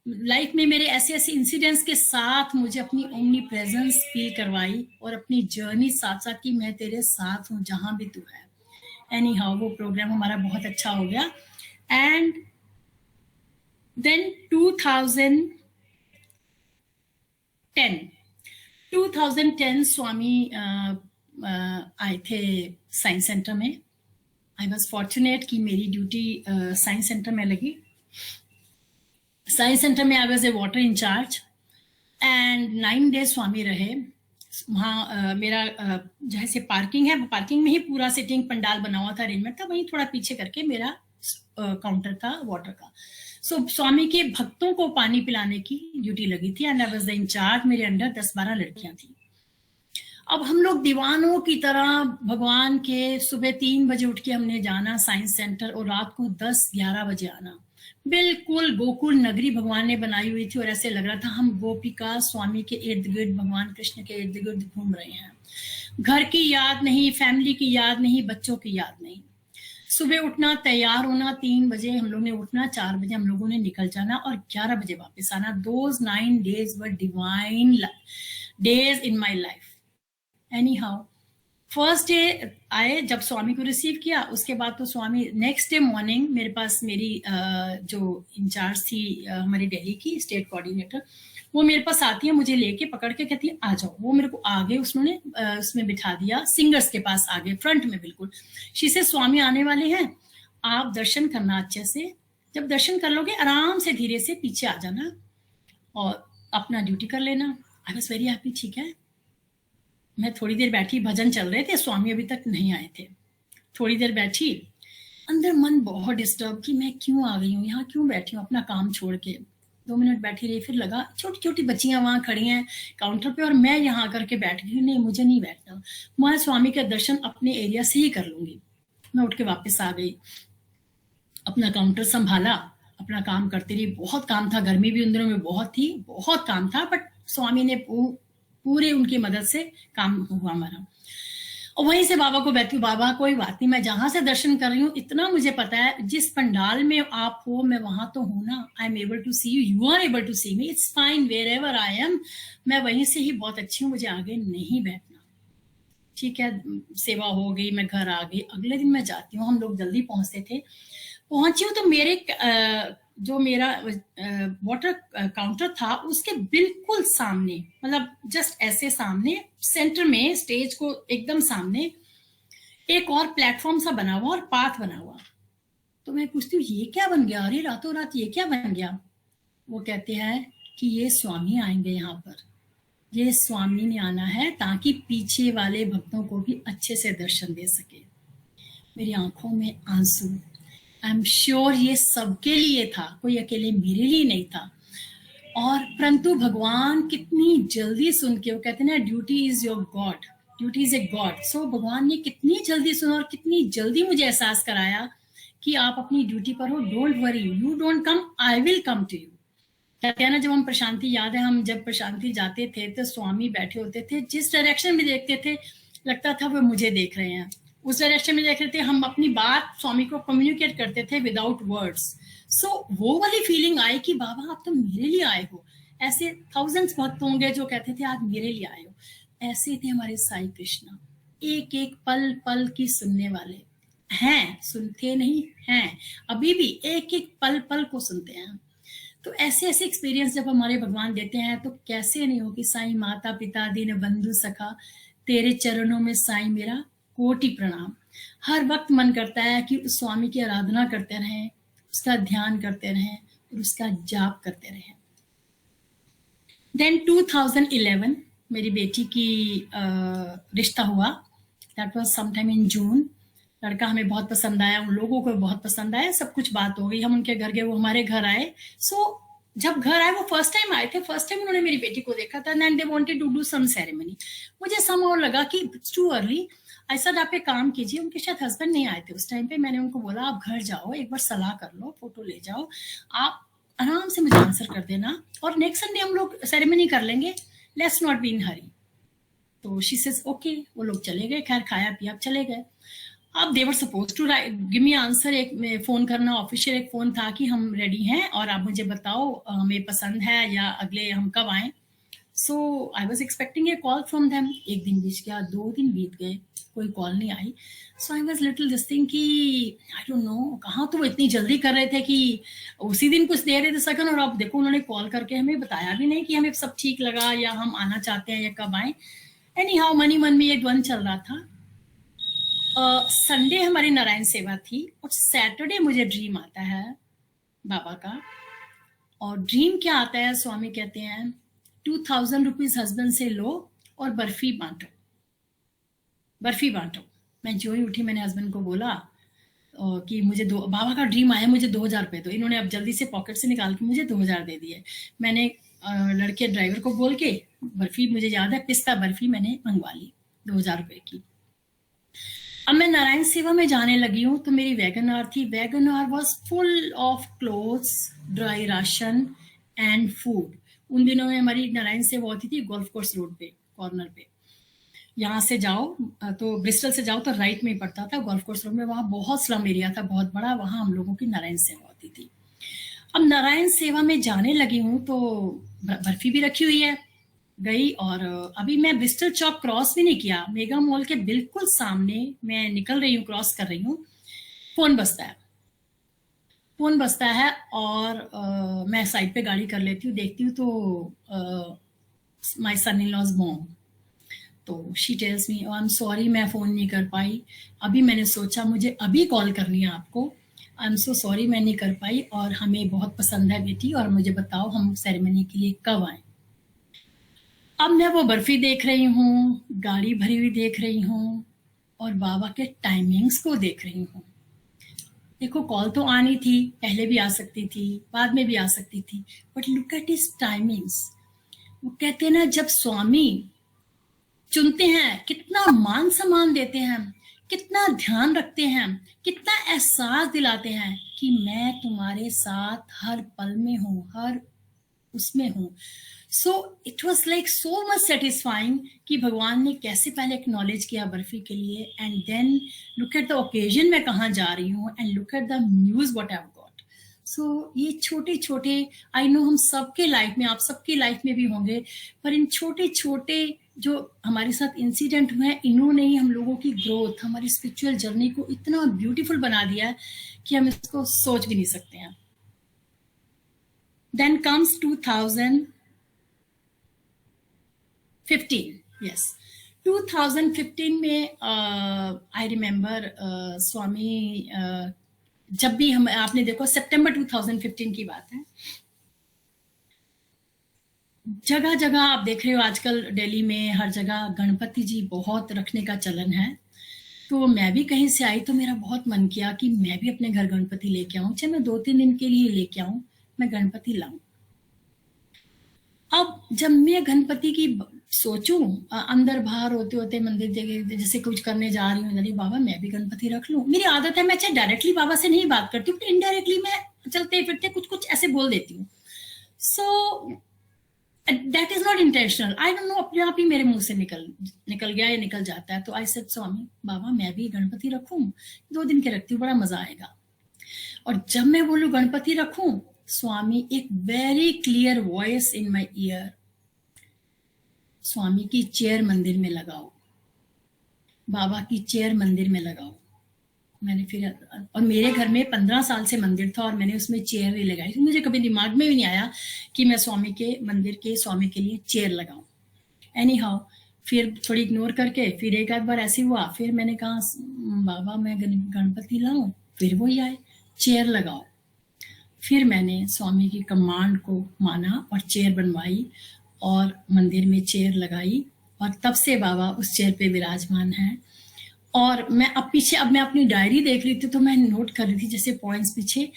लाइफ में मेरे ऐसे ऐसे इंसिडेंट्स के साथ मुझे अपनी ओमनी प्रेजेंस फील करवाई, और अपनी जर्नी साथ साथ की मैं तेरे साथ हूँ जहां भी तू है। एनी हाउ वो प्रोग्राम हमारा बहुत अच्छा हो गया। एंड देन 2010 स्वामी आए थे साइंस सेंटर में। आई वॉज फॉर्चुनेट कि मेरी ड्यूटी साइंस सेंटर में लगी। साइंस सेंटर में I was a water in charge, and 9 days Swami रहे वहाँ। मेरा जहाँ से पार्किंग है, पार्किंग में ही पूरा सिटिंग पंडाल बना हुआ था, अरेंजमेंट था, वहीं थोड़ा पीछे करके मेरा काउंटर था वाटर का। सो स्वामी के भक्तों को पानी पिलाने की ड्यूटी लगी थी, and I was the in charge. मेरे अंडर 10-12 लड़कियां थी। अब हम लोग दीवानों की तरह भगवान के सुबह 3 बजे उठ के हमने जाना साइंस सेंटर, और रात को 10-11 बजे आना। बिल्कुल गोकुल नगरी भगवान ने बनाई हुई थी, और ऐसे लग रहा था हम गोपिका स्वामी के इर्द गिर्द, भगवान कृष्ण के इर्द गिर्द घूम रहे हैं। घर की याद नहीं, फैमिली की याद नहीं, बच्चों की याद नहीं। सुबह उठना, तैयार होना, 3 बजे हम लोग ने उठना, 4 बजे हम लोगों ने निकल जाना, और 11 बजे वापस आना। Those 9 days were divine days in my life. Any how first day आए जब स्वामी को रिसीव किया, उसके बाद तो स्वामी नेक्स्ट डे मॉर्निंग मेरे पास, मेरी जो इंचार्ज थी हमारी दिल्ली की स्टेट कोऑर्डिनेटर, वो मेरे पास आती है, मुझे लेके पकड़ के कहती है आ जाओ। वो मेरे को आगे उन्होंने उसमें बिठा दिया, सिंगर्स के पास आगे फ्रंट में बिल्कुल। शी से स्वामी आने वाले हैं, आप दर्शन करना अच्छे से, जब दर्शन कर लोगे आराम से धीरे से पीछे आ जाना, और अपना ड्यूटी कर लेना। I was very happy. ठीक है, मैं थोड़ी देर बैठी, भजन चल रहे थे, स्वामी अभी तक नहीं आए थे। थोड़ी देर बैठी, अंदर मन बहुत डिस्टर्ब कि मैं क्यों आ गई हूँ यहाँ, क्यों बैठी हूँ अपना काम छोड़ के। 2 मिनट बैठी रही, फिर लगा छोटी छोटी बच्चियां वहां खड़ी हैं काउंटर पे और मैं यहाँ करके बैठ गई। नहीं, मुझे नहीं बैठना, मैं स्वामी के दर्शन अपने एरिया से ही कर लूंगी। मैं उठ के वापस आ गई, अपना काउंटर संभाला, अपना काम करती रही। बहुत काम था, गर्मी भी उन दिनों में बहुत थी, बहुत काम था, बट स्वामी ने पूरे उनकी मदद से काम हुआ हमारा। और वहीं से बाबा को बैठी हूँ, बाबा कोई बात नहीं, मैं जहां से दर्शन कर रही हूँ इतना मुझे पता है, जिस पंडाल में आप हो मैं वहां तो हूं ना। I am able to see you, you are able to see me, it's fine wherever I am. मैं वहीं से ही बहुत अच्छी हूँ, मुझे आगे नहीं बैठना। ठीक है, सेवा हो गई, मैं घर आ गई। अगले दिन मैं जाती हूँ, हम लोग जल्दी पहुंचते थे। पहुंची हूँ तो मेरे जो मेरा वाटर काउंटर था उसके बिल्कुल सामने, मतलब जस्ट ऐसे सामने, सेंटर में, स्टेज को एकदम सामने एक और प्लेटफॉर्म सा बना हुआ और पाथ बना हुआ। तो मैं पूछती हूँ ये क्या बन गया, अरे रातों रात ये क्या बन गया। वो कहते हैं कि ये स्वामी आएंगे यहाँ पर, ये स्वामी ने आना है ताकि पीछे वाले भक्तों को भी अच्छे से दर्शन दे सके। मेरी आंखों में आंसू। आई एम श्योर ये सबके लिए था, कोई अकेले मेरे लिए नहीं था। और परंतु भगवान कितनी जल्दी सुन के, वो कहते हैं ना duty is your God, duty is a God. So भगवान ने कितनी जल्दी सुना और कितनी जल्दी मुझे एहसास कराया कि आप अपनी ड्यूटी पर हो, don't worry, you don't come, I will come to you. कहते हैं ना, जब हम प्रशांति, याद है हम जब प्रशांति जाते थे तो स्वामी बैठे होते थे, जिस डायरेक्शन में देखते थे लगता था वो मुझे देख रहे हैं, उस डायरेक्शन में देख रहे थे। हम अपनी बात स्वामी को कम्युनिकेट करते थे विदाउट वर्ड्स। सो वो वाली फीलिंग आई कि बाबा आप तो मेरे लिए आए हो। ऐसे थाउजेंड्स भक्त होंगे जो कहते थे आज मेरे लिए आए हो, ऐसे थे हमारे साईं कृष्णा, एक एक पल पल की सुनने वाले हैं, सुनते नहीं हैं, अभी भी एक एक पल पल को सुनते हैं। तो ऐसे ऐसे एक्सपीरियंस जब हमारे भगवान देते हैं तो कैसे नहीं हो कि साईं माता पिता दीन बंधु सखा, तेरे चरणों में साईं मेरा कोटि प्रणाम। हर वक्त मन करता है कि उस स्वामी की आराधना करते रहें, उसका ध्यान करते रहें और उसका जाप करते रहें। देन 2011 मेरी बेटी की रिश्ता हुआ, दैट वाज समटाइम इन जून। लड़का हमें बहुत पसंद आया, उन लोगों को बहुत पसंद आया, सब कुछ बात हो गई, हम उनके घर गए, वो हमारे घर आए। सो जब घर आए, वो फर्स्ट टाइम आए थे, फर्स्ट टाइम उन्होंने मेरी बेटी को देखा था, and they wanted to do some ceremony. मुझे समहाउ लगा कि इट्स टू अर्ली। ऐसा आप एक काम कीजिए, उनके शायद हस्बैंड नहीं आए थे उस टाइम पे, मैंने उनको बोला आप घर जाओ, एक बार सलाह कर लो, फोटो ले जाओ, आप आराम से मुझे आंसर कर देना और नेक्स्ट संडे हम लोग सेरेमनी कर लेंगे, लेट्स नॉट बी इन हरी। तो शी सेज ओके। वो लोग चले गए, खैर खाया पिया चले गए। अब they were suppose to give me answer, एक फोन करना, ऑफिशियल एक फोन था कि हम रेडी हैं और आप मुझे बताओ हमें पसंद है या अगले हम कब आए। So I was expecting a call from them. एक दिन बीत गया, 2 दिन बीत गए, कोई कॉल नहीं आई। So I was little this thing कि आई डोंट नो कहाँ तो वो इतनी जल्दी कर रहे थे कि उसी दिन कुछ दे रहे थे सेकंड, और अब देखो उन्होंने कॉल करके हमें बताया भी नहीं कि हमें सब ठीक लगा या हम आना चाहते हैं या कब आए। एनी हाउ मन ही मन में ये द्वंद चल रहा था। संडे हमारी नारायण सेवा थी और सैटरडे मुझे ड्रीम आता है बाबा का। और ड्रीम क्या आता है, स्वामी कहते हैं 2000 रुपीज हस्बैंड से लो और बर्फी बांटो, बर्फी बांटो। मैं जो ही उठी मैंने हस्बैंड को बोला कि मुझे बाबा का ड्रीम आया, मुझे 2000 रुपये दो। इन्होंने अब जल्दी से पॉकेट से निकाल के मुझे 2000 दे दिए। मैंने लड़के ड्राइवर को बोल के बर्फी, मुझे याद है पिस्ता बर्फी मैंने मंगवा ली 2000 रुपये की। अब मैं नारायण सेवा में जाने लगी हूँ तो मेरी वैगन आर थी। Wagon R was full of clothes, dry ration and food. उन दिनों में हमारी नारायण सेवा होती थी गोल्फ कोर्स रोड पे, कॉर्नर पे। यहाँ से जाओ तो ब्रिस्टल से जाओ तो राइट में ही पड़ता था गोल्फ कोर्स रोड में, वहाँ बहुत स्लम एरिया था, बहुत बड़ा, वहाँ हम लोगों की नारायण सेवा होती थी। अब नारायण सेवा में जाने लगी हूँ तो बर्फी भी रखी हुई है, गई। और अभी मैं ब्रिस्टल चौक क्रॉस भी नहीं किया, मेगा मॉल के बिल्कुल सामने मैं निकल रही हूँ, क्रॉस कर रही हूँ, फोन बजता है, फोन बजता है और मैं साइड पे गाड़ी कर लेती हूँ, देखती हूँ तो my son in law's mom. तो she tells me I am sorry मैं फोन नहीं कर पाई, अभी मैंने सोचा मुझे अभी कॉल करनी है आपको, आई एम सो सॉरी मैं नहीं कर पाई, और हमें बहुत पसंद है बेटी, और मुझे बताओ हम सेरेमनी के लिए कब आए। अब मैं वो बर्फी देख रही हूँ, गाड़ी भरी हुई देख रही हूँ, और बाबा के टाइमिंग्स को देख रही हूँ। देखो कॉल तो आनी थी, पहले भी आ सकती थी, बाद में भी आ सकती थी, but look at his timings. वो कहते हैं ना, जब स्वामी चुनते हैं कितना मान सम्मान देते हैं, कितना ध्यान रखते हैं, कितना एहसास दिलाते हैं कि मैं तुम्हारे साथ हर पल में हूँ, हर उसमें हूँ। So it was like so much satisfying कि भगवान ने कैसे पहले एक्नॉलेज किया बर्फी के लिए, and then look at the occasion मैं कहाँ जा रही हूँ, and look at the news what I have got. So ये छोटे छोटे, आई नो हम सबके लाइफ में, आप सबकी लाइफ में भी होंगे, पर इन छोटे छोटे जो हमारे साथ इंसिडेंट हुए हैं, इन्होंने ही हम लोगों की ग्रोथ, हमारी स्पिरिचुअल जर्नी को इतना ब्यूटीफुल बना दिया है कि हम इसको सोच भी नहीं सकते हैं। Then comes 2015. Yes, 2015 में आई रिमेम्बर स्वामी, जब भी हम, आपने देखो सितंबर 2015 की बात है, जगह जगह आप देख रहे हो आजकल दिल्ली में हर जगह गणपति जी बहुत रखने का चलन है। तो मैं भी कहीं से आई तो मेरा बहुत मन किया कि मैं भी अपने घर गणपति लेके आऊं, चाहे मैं 2-3 दिन के लिए लेके आऊं, मैं गणपति लाऊं। अब जब मैं गणपति की सोचूं, अंदर बाहर होते होते मंदिर जैसे कुछ करने जा रही हूँ, अरे बाबा मैं भी गणपति रख लूं। मेरी आदत है, मैं चाहे डायरेक्टली बाबा से नहीं बात करती हूँ, इनडायरेक्टली मैं चलते फिरते कुछ कुछ ऐसे बोल देती हूँ। So that is not intentional, I don't no, अपने आप ही मेरे मुंह से निकल गया या निकल जाता है। तो आई सेड स्वामी बाबा मैं भी गणपति रखूं, 2 दिन के रखती हूँ, बड़ा मजा आएगा। और जब मैं बोलूं गणपति रखूं, स्वामी एक very clear voice in my ear, Swami की चेयर मंदिर में लगाओ, बाबा की चेयर मंदिर में लगाओ। मैंने फिर, और मेरे घर में 15 साल से मंदिर था और मैंने उसमें चेयर नहीं लगाई, तो मुझे कभी दिमाग में भी नहीं आया कि मैं स्वामी के मंदिर के स्वामी के लिए चेयर लगाऊं। एनी हाउ, फिर थोड़ी इग्नोर करके फिर एक आध बार ऐसे हुआ, फिर मैंने कहा बाबा मैं गणपति लाऊं, फिर वही आए चेयर लगाओ। फिर मैंने स्वामी की कमांड को माना और चेयर बनवाई और मंदिर में चेयर लगाई, और तब से बाबा उस चेयर पे विराजमान हैं। और मैं अब मैं अपनी डायरी देख रही थी तो मैं नोट कर रही थी जैसे पॉइंट्स पीछे,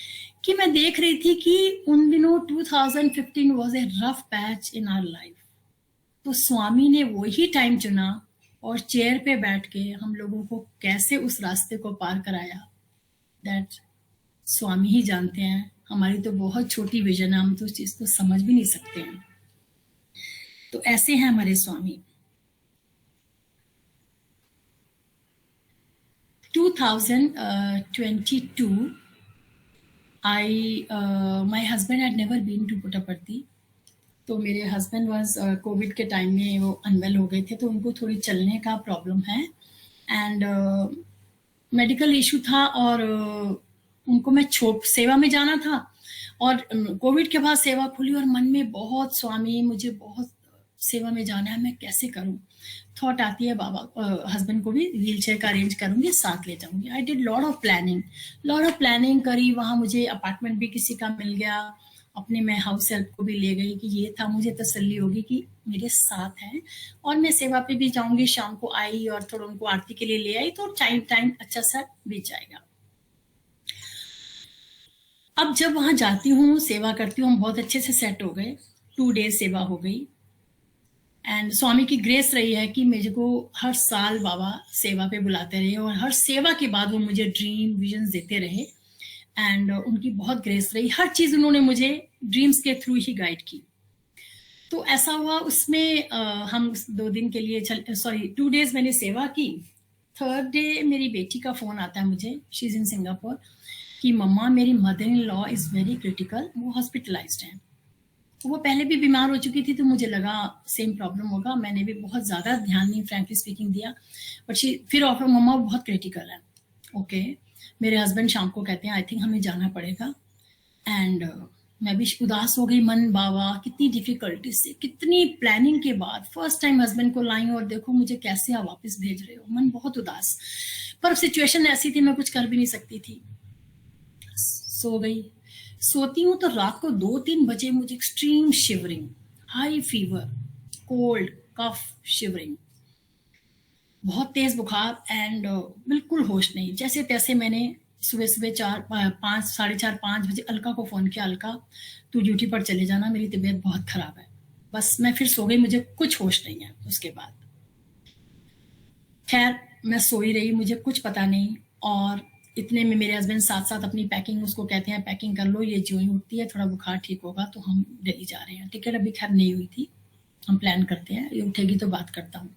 कि मैं देख रही थी कि उन दिनों 2015 was a rough patch in our life. तो स्वामी ने वही टाइम चुना और चेयर पे बैठ के हम लोगों को कैसे उस रास्ते को पार कराया, दैट स्वामी ही जानते हैं। हमारी तो बहुत छोटी विजन है, हम तो उस चीज को समझ भी नहीं सकते हैं। तो ऐसे हैं हमारे स्वामी। 2022 my husband had never been to Puttaparthi. तो मेरे हस्बैंड वाज कोविड के टाइम में वो अनवेल हो गए थे, तो उनको थोड़ी चलने का प्रॉब्लम है एंड मेडिकल इशू था, और उनको मैं सेवा में जाना था, और कोविड के बाद सेवा खुली और मन में बहुत स्वामी मुझे बहुत सेवा में जाना है, मैं कैसे करूं। थॉट आती है बाबा हस्बैंड को भी व्हील चेयर का अरेंज करूंगी, साथ ले जाऊंगी। I did lot of planning करी। वहां मुझे अपार्टमेंट भी किसी का मिल गया, अपने मैं हाउस हेल्प को भी ले गई कि ये था, मुझे तसल्ली होगी कि मेरे साथ हैं और मैं सेवा पे भी जाऊंगी। शाम को आई और थोड़ा उनको आरती के लिए ले आई, तो टाइम अच्छा सा बीत जाएगा। अब जब वहां जाती हूँ, सेवा करती हूँ, हम बहुत अच्छे से सेट हो गए। 2 डेज सेवा हो गई एंड स्वामी की ग्रेस रही है कि मुझे को हर साल बाबा सेवा पे बुलाते रहे और हर सेवा के बाद वो मुझे ड्रीम विजन्स देते रहे एंड उनकी बहुत ग्रेस रही। हर चीज उन्होंने मुझे ड्रीम्स के थ्रू ही गाइड की। तो ऐसा हुआ उसमें हम 2 दिन के लिए 2 डेज मैंने सेवा की। 3rd डे मेरी बेटी का फोन आता है मुझे, शी इज इन सिंगापुर, कि मम्मा मेरी mother in law is very critical, वो हॉस्पिटलाइज्ड हैं। वो पहले भी बीमार हो चुकी थी, तो मुझे लगा सेम प्रॉब्लम होगा। मैंने भी बहुत ज़्यादा ध्यान नहीं फ्रैंकली स्पीकिंग दिया, बट फिर ऑफर मम्मा बहुत क्रिटिकल है। ओके, मेरे हस्बैंड शाम को कहते हैं आई थिंक हमें जाना पड़ेगा एंड मैं भी उदास हो गई। मन बाबा कितनी डिफिकल्टी से, कितनी प्लानिंग के बाद फर्स्ट टाइम हस्बैंड को लाई और देखो मुझे कैसे आप वापस भेज रहे हो, मन बहुत उदास। पर सिचुएशन ऐसी थी, मैं कुछ कर भी नहीं सकती थी। सो गई। सोती हूँ तो रात को 2-3 बजे मुझे extreme shivering, high fever, cold, cough, shivering, बहुत तेज बुखार एंड बिल्कुल होश नहीं। जैसे तैसे मैंने सुबह सुबह 4-5, 4:30-5 बजे अलका को फ़ोन किया, अलका तू ड्यूटी पर चले जाना, मेरी तबीयत बहुत ख़राब है। बस मैं फिर सो गई, मुझे कुछ होश नहीं है उसके बाद। खैर मैं सोई रही, मुझे कुछ पता नहीं, और इतने में मेरे हस्बैंड साथ साथ अपनी पैकिंग, उसको कहते हैं पैकिंग कर लो, ये जो ही उठती है थोड़ा बुखार ठीक होगा तो हम दिल्ली जा रहे हैं। टिकट अभी खैर नहीं हुई थी, हम प्लान करते हैं, ये उठेगी तो बात करता हूँ।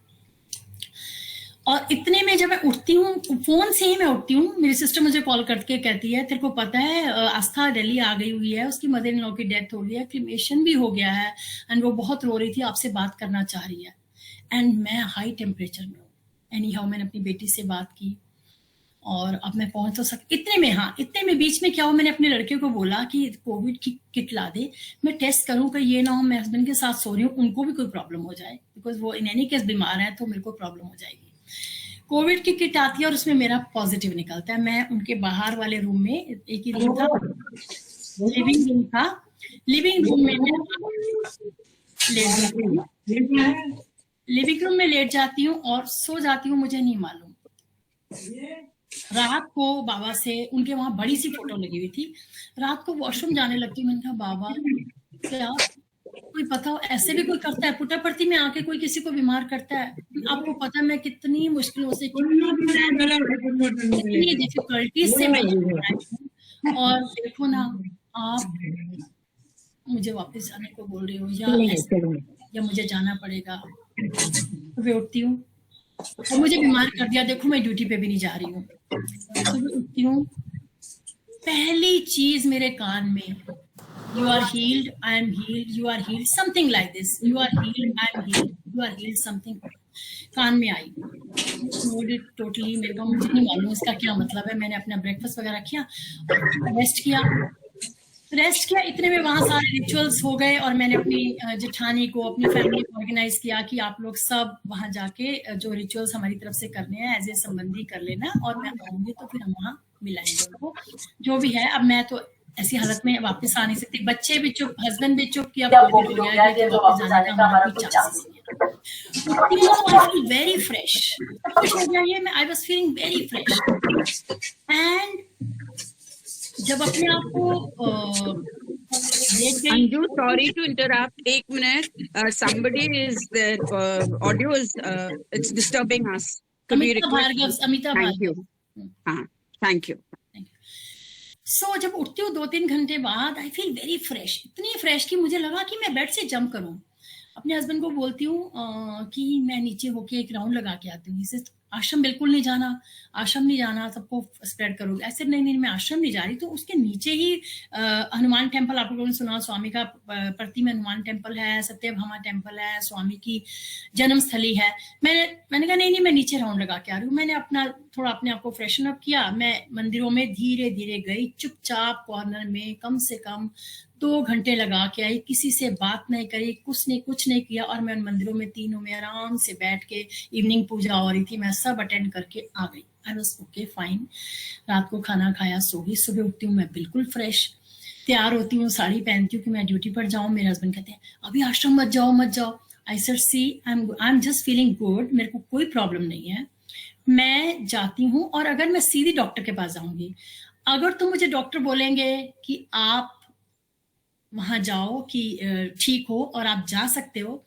और इतने में जब मैं उठती हूँ, फोन से ही मैं उठती हूँ, मेरी सिस्टर मुझे कॉल करके कहती है तेरे को पता है आस्था दिल्ली आ गई हुई है, उसकी मदर इन लॉ की डेथ हो गई है, क्रीमेशन भी हो गया है, एंड वो बहुत रो रही थी, आपसे बात करना चाह रही है। एंड मैं हाई टेम्परेचर में हूँ। एनी हाउ मैंने अपनी बेटी से बात की और अब मैं पहुंच तो इतने में बीच में क्या हो, मैंने अपने लड़के को बोला कि कोविड की किट ला दे, मैं टेस्ट करूं कि ये ना हो मैं हस्बैंड के साथ सो रही हूँ, उनको भी कोई प्रॉब्लम हो जाए, बिकॉज वो इन एनी केस बीमार है तो मेरे को प्रॉब्लम हो जाएगी। कोविड की किट आती है और उसमें मेरा पॉजिटिव निकलता है। मैं उनके बाहर वाले रूम में, एक ही रूम था, लिविंग रूम था, लिविंग रूम में लेट जाती हूँ और सो जाती हूँ, मुझे नहीं मालूम। रात को बाबा से, उनके वहां बड़ी सी फोटो लगी हुई थी, रात को वॉशरूम जाने लगती हूँ, मैंने कहा बाबा क्या कोई पता हो, ऐसे भी कोई करता है पुट्टापर्थी में आके कोई किसी को बीमार करता है? आपको पता है मैं कितनी मुश्किलों से, कितनी डिफिकल्टीज से मैं और देखो ना आप मुझे वापस जाने को बोल रही हो, या मुझे जाना पड़ेगा। सुबह उठती हूँ और मुझे बीमार कर दिया, देखो मैं ड्यूटी पे भी नहीं जा रही हूँ। सुबह उठती हूँ, पहली चीज मेरे कान में, you are healed, I am healed, you are healed, something like this, you are healed, I am healed, you are healed, something कान में आई। टोटली मेरे को मुझे नहीं मालूम इसका क्या मतलब है। मैंने अपना ब्रेकफास्ट वगैरह किया, रेस्ट किया। इतने में वहाँ सारे रिचुअल्स हो गए और मैंने अपनी जेठानी को, अपनी फैमिली को ऑर्गेनाइज किया कि आप लोग सब वहाँ जाके जो रिचुअल्स हमारी तरफ से करने हैं एज ए संबंधी कर लेना, और मैं आऊंगी तो फिर हम वहाँ मिलाएंगे उनको, जो भी है। अब मैं तो ऐसी हालत में वापस आ नहीं सकती, बच्चे भी चुप, हस्बैंड भी चुप, कि अब कोविड हो गया है तो वापस जाने का हमारा कोई चांस नहीं है। वेरी फ्रेश, कुछ हो गया ये, I was feeling very fresh. And जब अपने आप को Anju, sorry to interrupt. एक minute. Somebody is the audio is it's disturbing us. Amita Bhargava. Thank you. हाँ, thank you. सो जब उठती हूँ 2-3 घंटे बाद, आई फील वेरी फ्रेश, इतनी फ्रेश कि मुझे लगा कि मैं बेड से जंप करूं। अपने हस्बैंड को बोलती हूँ कि मैं नीचे होके एक राउंड लगा के आती हूँ। इसे आश्रम बिल्कुल नहीं जाना, आश्रम नहीं जाना, सबको स्प्रेड करोगे। ऐसे नहीं मैं आश्रम नहीं जा रही। तो उसके नीचे ही हनुमान टेम्पल, आप लोगों ने सुना, स्वामी का प्रति में हनुमान टेम्पल है, सत्यभामा टेम्पल है, स्वामी की जन्म स्थली है। मैंने कहा नहीं मैं नीचे राउंड लगा के आ रही हूँ। मैंने थोड़ा अपने आप को फ्रेशन अप किया। मैं मंदिरों में धीरे धीरे गई, चुपचाप कॉर्नर में कम से कम 2 घंटे लगा के आई, किसी से बात नहीं करी, कुछ नहीं किया। और मैं उन मंदिरों में तीनों में आराम से बैठ के, इवनिंग पूजा हो रही थी, मैं सब अटेंड करके आ गई। I was okay fine. रात को खाना खाया, सो गई। सुबह उठती हूँ मैं बिल्कुल फ्रेश, तैयार होती हूँ, साड़ी पहनती हूँ कि मैं ड्यूटी पर जाऊँ। मेरे हस्बैंड कहते हैं अभी आश्रम मत जाओ। I said see I am just feeling good, मेरे को कोई प्रॉब्लम नहीं है, मैं जाती हूँ। और अगर मैं सीधी डॉक्टर के पास जाऊंगी, अगर तो मुझे डॉक्टर बोलेंगे कि आप वहां जाओ कि ठीक हो और आप जा सकते हो,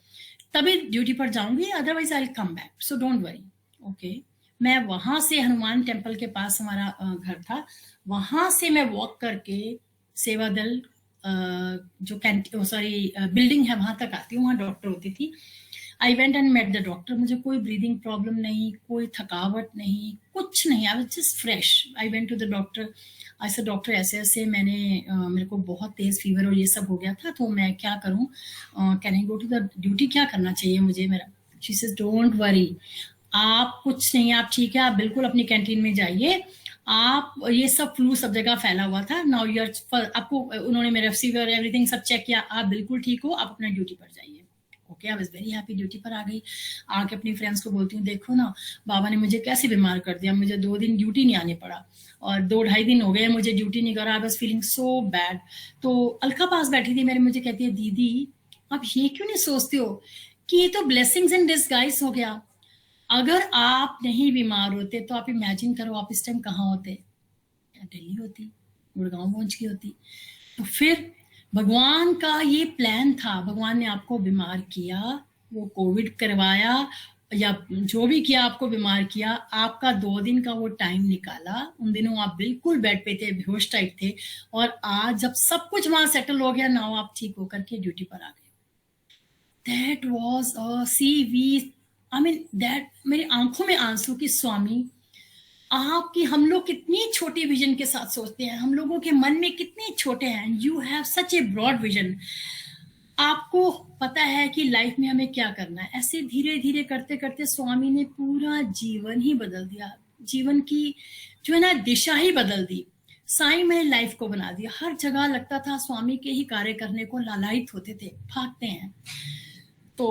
तभी ड्यूटी पर जाऊंगी, otherwise I will come back, so don't worry. Okay, मैं वहां से हनुमान टेम्पल के पास हमारा घर था, वहां से मैं वॉक करके सेवा दल जो बिल्डिंग है वहां तक आती हूँ, वहां डॉक्टर होती थी। I went and met the doctor. मुझे कोई ब्रीदिंग प्रॉब्लम नहीं, कोई थकावट नहीं, कुछ नहीं, I was just fresh. I went to the doctor, ऐसे डॉक्टर ऐसे मेरे को बहुत तेज फीवर और ये सब हो गया था, तो मैं क्या करूं, can I go to the duty, क्या करना चाहिए मुझे मेरा? शी सेज डोंट वरी, आप कुछ नहीं, आप ठीक है, आप बिल्कुल अपनी कैंटीन में जाइए। आप ये सब फ्लू सब जगह फैला हुआ था, नाउ यू आर, आपको उन्होंने मेरा फीवर एवरीथिंग सब चेक किया, आप बिल्कुल ठीक हो, आप अपना ड्यूटी पर जाइए। Okay okay, I was very happy, duty पर आ गई। आके अपनी फ्रेंड्स को बोलती हूँ, देखो ना बाबा ने मुझे कैसे बीमार कर दिया, मुझे 2 दिन ड्यूटी नहीं आने पड़ा और 2-2.5 दिन हो गए मुझे ड्यूटी नहीं करा। I was feeling so bad. तो अलका पास बैठी थी मेरे, मुझे कहती है, दीदी आप ये क्यों नहीं सोचते हो कि ये तो ब्लेसिंग्स इन डिस्गाइज हो गया। अगर आप नहीं बीमार होते तो आप इमेजिन करो आप इस टाइम कहाँ होते, दिल्ली होती, गुड़गांव पहुंच गई होती। तो फिर भगवान का ये प्लान था, भगवान ने आपको बीमार किया, वो कोविड करवाया या जो भी किया, आपको बीमार किया, आपका 2 दिन का वो टाइम निकाला। उन दिनों आप बिल्कुल बेड पे थे, बेहोश टाइप थे, और आज जब सब कुछ वहां सेटल हो गया, नाउ आप ठीक होकर के ड्यूटी पर आ गए। That was I mean that, मेरी आंखों में आंसू कि स्वामी आपकी, हम लोग कितनी छोटी विजन के साथ सोचते हैं, हम लोगों के मन में कितने छोटे हैं। You have such a broad vision. आपको पता है कि लाइफ में हमें क्या करना है। ऐसे धीरे धीरे करते करते स्वामी ने पूरा जीवन ही बदल दिया, जीवन की जो है ना दिशा ही बदल दी। साईं में लाइफ को बना दिया। हर जगह लगता था स्वामी के ही कार्य करने को लालायित होते थे, भागते हैं। तो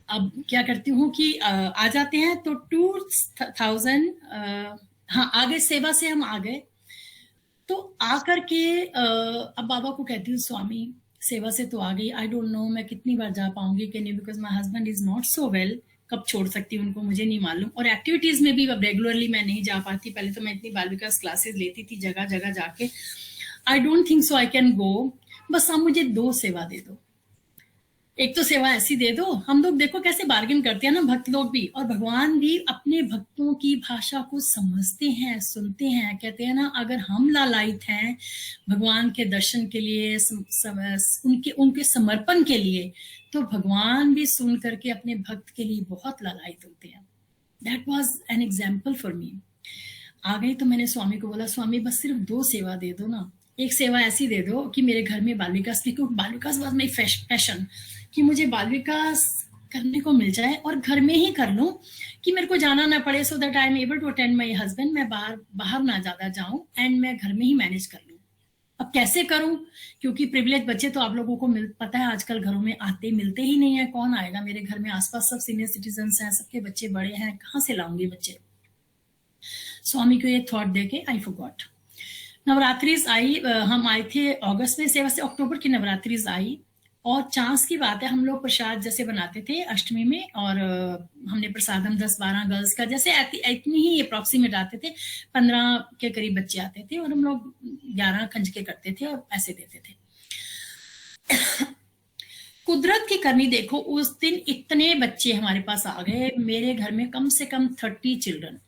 अब क्या करती हूँ कि आ जाते हैं तो 2000 हाँ आगे सेवा से हम आ गए। तो आकर के अब बाबा को कहती हूँ, स्वामी सेवा से तो आ गई, आई डोंट नो मैं कितनी बार जा पाऊंगी कि नहीं, because my husband is not so well. कब छोड़ सकती हूँ उनको मुझे नहीं मालूम, और एक्टिविटीज में भी अब रेगुलरली मैं नहीं जा पाती। पहले तो मैं इतनी बाल विकास क्लासेस लेती थी जगह जगह जाके। I don't think so I can go. बस आप मुझे 2 सेवा दे दो। एक तो सेवा ऐसी दे दो, हम लोग देखो कैसे बार्गेन करते हैं ना, भक्त लोग भी, और भगवान भी अपने भक्तों की भाषा को समझते हैं, सुनते हैं। कहते हैं ना, अगर हम लालायित हैं भगवान के दर्शन के लिए, उनके समर्पण के लिए, तो भगवान भी सुन करके अपने भक्त के लिए बहुत लालायित होते हैं। That was an example for me. आ गई तो मैंने स्वामी को बोला, स्वामी बस सिर्फ 2 सेवा दे दो ना। एक सेवा ऐसी दे दो कि मेरे घर में बाल विकास, क्योंकि बाल विकास वॉज माई पैशन, कि मुझे बाल विकास करने को मिल जाए और घर में ही कर लूं, कि मेरे को जाना ना पड़े, so that I am able to attend my husband. मैं बाहर ना ज्यादा जाऊं एंड मैं घर में ही मैनेज कर लूं। अब कैसे करूं, क्योंकि प्रिविलेज बच्चे तो आप लोगों को पता है आजकल घरों में आते मिलते ही नहीं है। कौन आएगा मेरे घर में, आसपास सब सीनियर सिटीजन हैं, सबके बच्चे बड़े हैं, कहाँ से लाऊंगी बच्चे। स्वामी को ये थॉट देके आई फॉरगॉट। नवरात्रिज आई, हम आए थे अगस्त में सेवा से, अक्टूबर की नवरात्रिज आई, और चांस की बात है हम लोग प्रसाद जैसे बनाते थे अष्टमी में, और हमने प्रसाद हम 10-12 गर्ल्स का, जैसे इतनी ही अप्रोक्सीमेट आते थे, 15 के करीब बच्चे आते थे, और हम लोग 11 खंजके करते थे और ऐसे देते थे। कुदरत की करनी देखो, उस दिन इतने बच्चे हमारे पास आ गए। मेरे घर में कम से कम 30 चिल्ड्रन,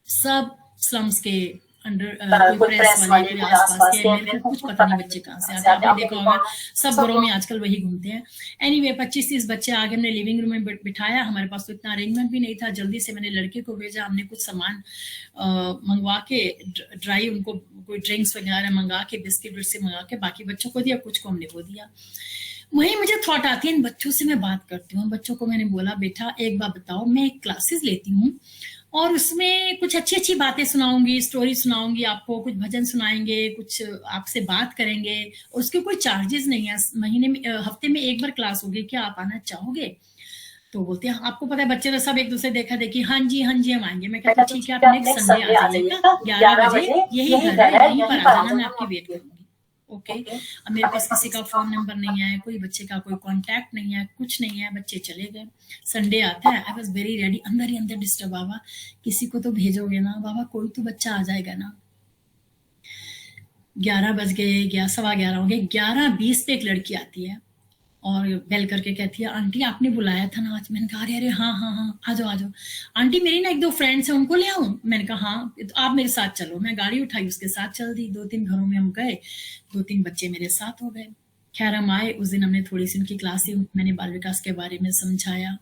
सब स्लम्स के अंडर, कोई प्रेस वाले के आसपास के, मेरे को कुछ पता नहीं बच्चे कहाँ से आते हैं। आपने देखा होगा सब घरों में आजकल वही घूमते हैं। एनीवे 25-30 बच्चे आगे हमने लिविंग रूम में बिठाया। हमारे पास तो इतना अरेंजमेंट भी नहीं था। जल्दी से मैंने लड़के को भेजा, हमने कुछ सामान मंगवा के ड्राई, उनको कोई ड्रिंक्स वगैरह मंगा के, बिस्किट से मंगा के बाकी बच्चों को दिया, कुछ को हमने वो दिया। वही मुझे थॉट आती है, इन बच्चों से मैं बात करती हूँ। बच्चों को मैंने बोला, बेटा एक बात बताओ, मैं क्लासेस लेती हूँ और उसमें कुछ अच्छी अच्छी बातें सुनाऊंगी, स्टोरी सुनाऊंगी आपको, कुछ भजन सुनाएंगे, कुछ आपसे बात करेंगे, उसके कोई चार्जेस नहीं है। महीने में, हफ्ते में 1 बार क्लास होगी, क्या आप आना चाहोगे? तो बोलते हैं, आपको पता है बच्चे तो सब एक दूसरे देखा देखी, हाँ जी हम आएंगे। मैं कहती हूँ ठीक है, आप नेक्स्ट संडे आ जाइएगा 11 बजे, यही घर है, यहीं पर आ जाना, मैं आपकी वेट करूंगी। ओके। अब मेरे पास किसी का फोन नंबर नहीं है, कोई बच्चे का कोई कांटेक्ट नहीं है, कुछ नहीं है, बच्चे चले गए। संडे आता है, आई वाज वेरी रेडी, अंदर ही अंदर डिस्टर्ब, बाबा किसी को तो भेजोगे ना, बाबा कोई तो बच्चा आ जाएगा ना। 11 बज गए, 11:15 हो गए। 11:20 पे एक लड़की आती है और बेल करके कहती है, आंटी आपने बुलाया था ना आज। मैंने कहा अरे हाँ, आ जाओ आंटी, मेरी ना 1-2 फ्रेंड्स हैं, उनको ले आऊं? मैंने कहा हाँ, तो आप मेरे साथ चलो। मैं गाड़ी उठाई, उसके साथ चल दी। 2-3 घरों में हम गए, 2-3 बच्चे मेरे साथ हो गए। खैर हम आए, उस दिन हमने थोड़ी सी उनकी क्लास ली, मैंने बाल विकास के बारे में समझाया।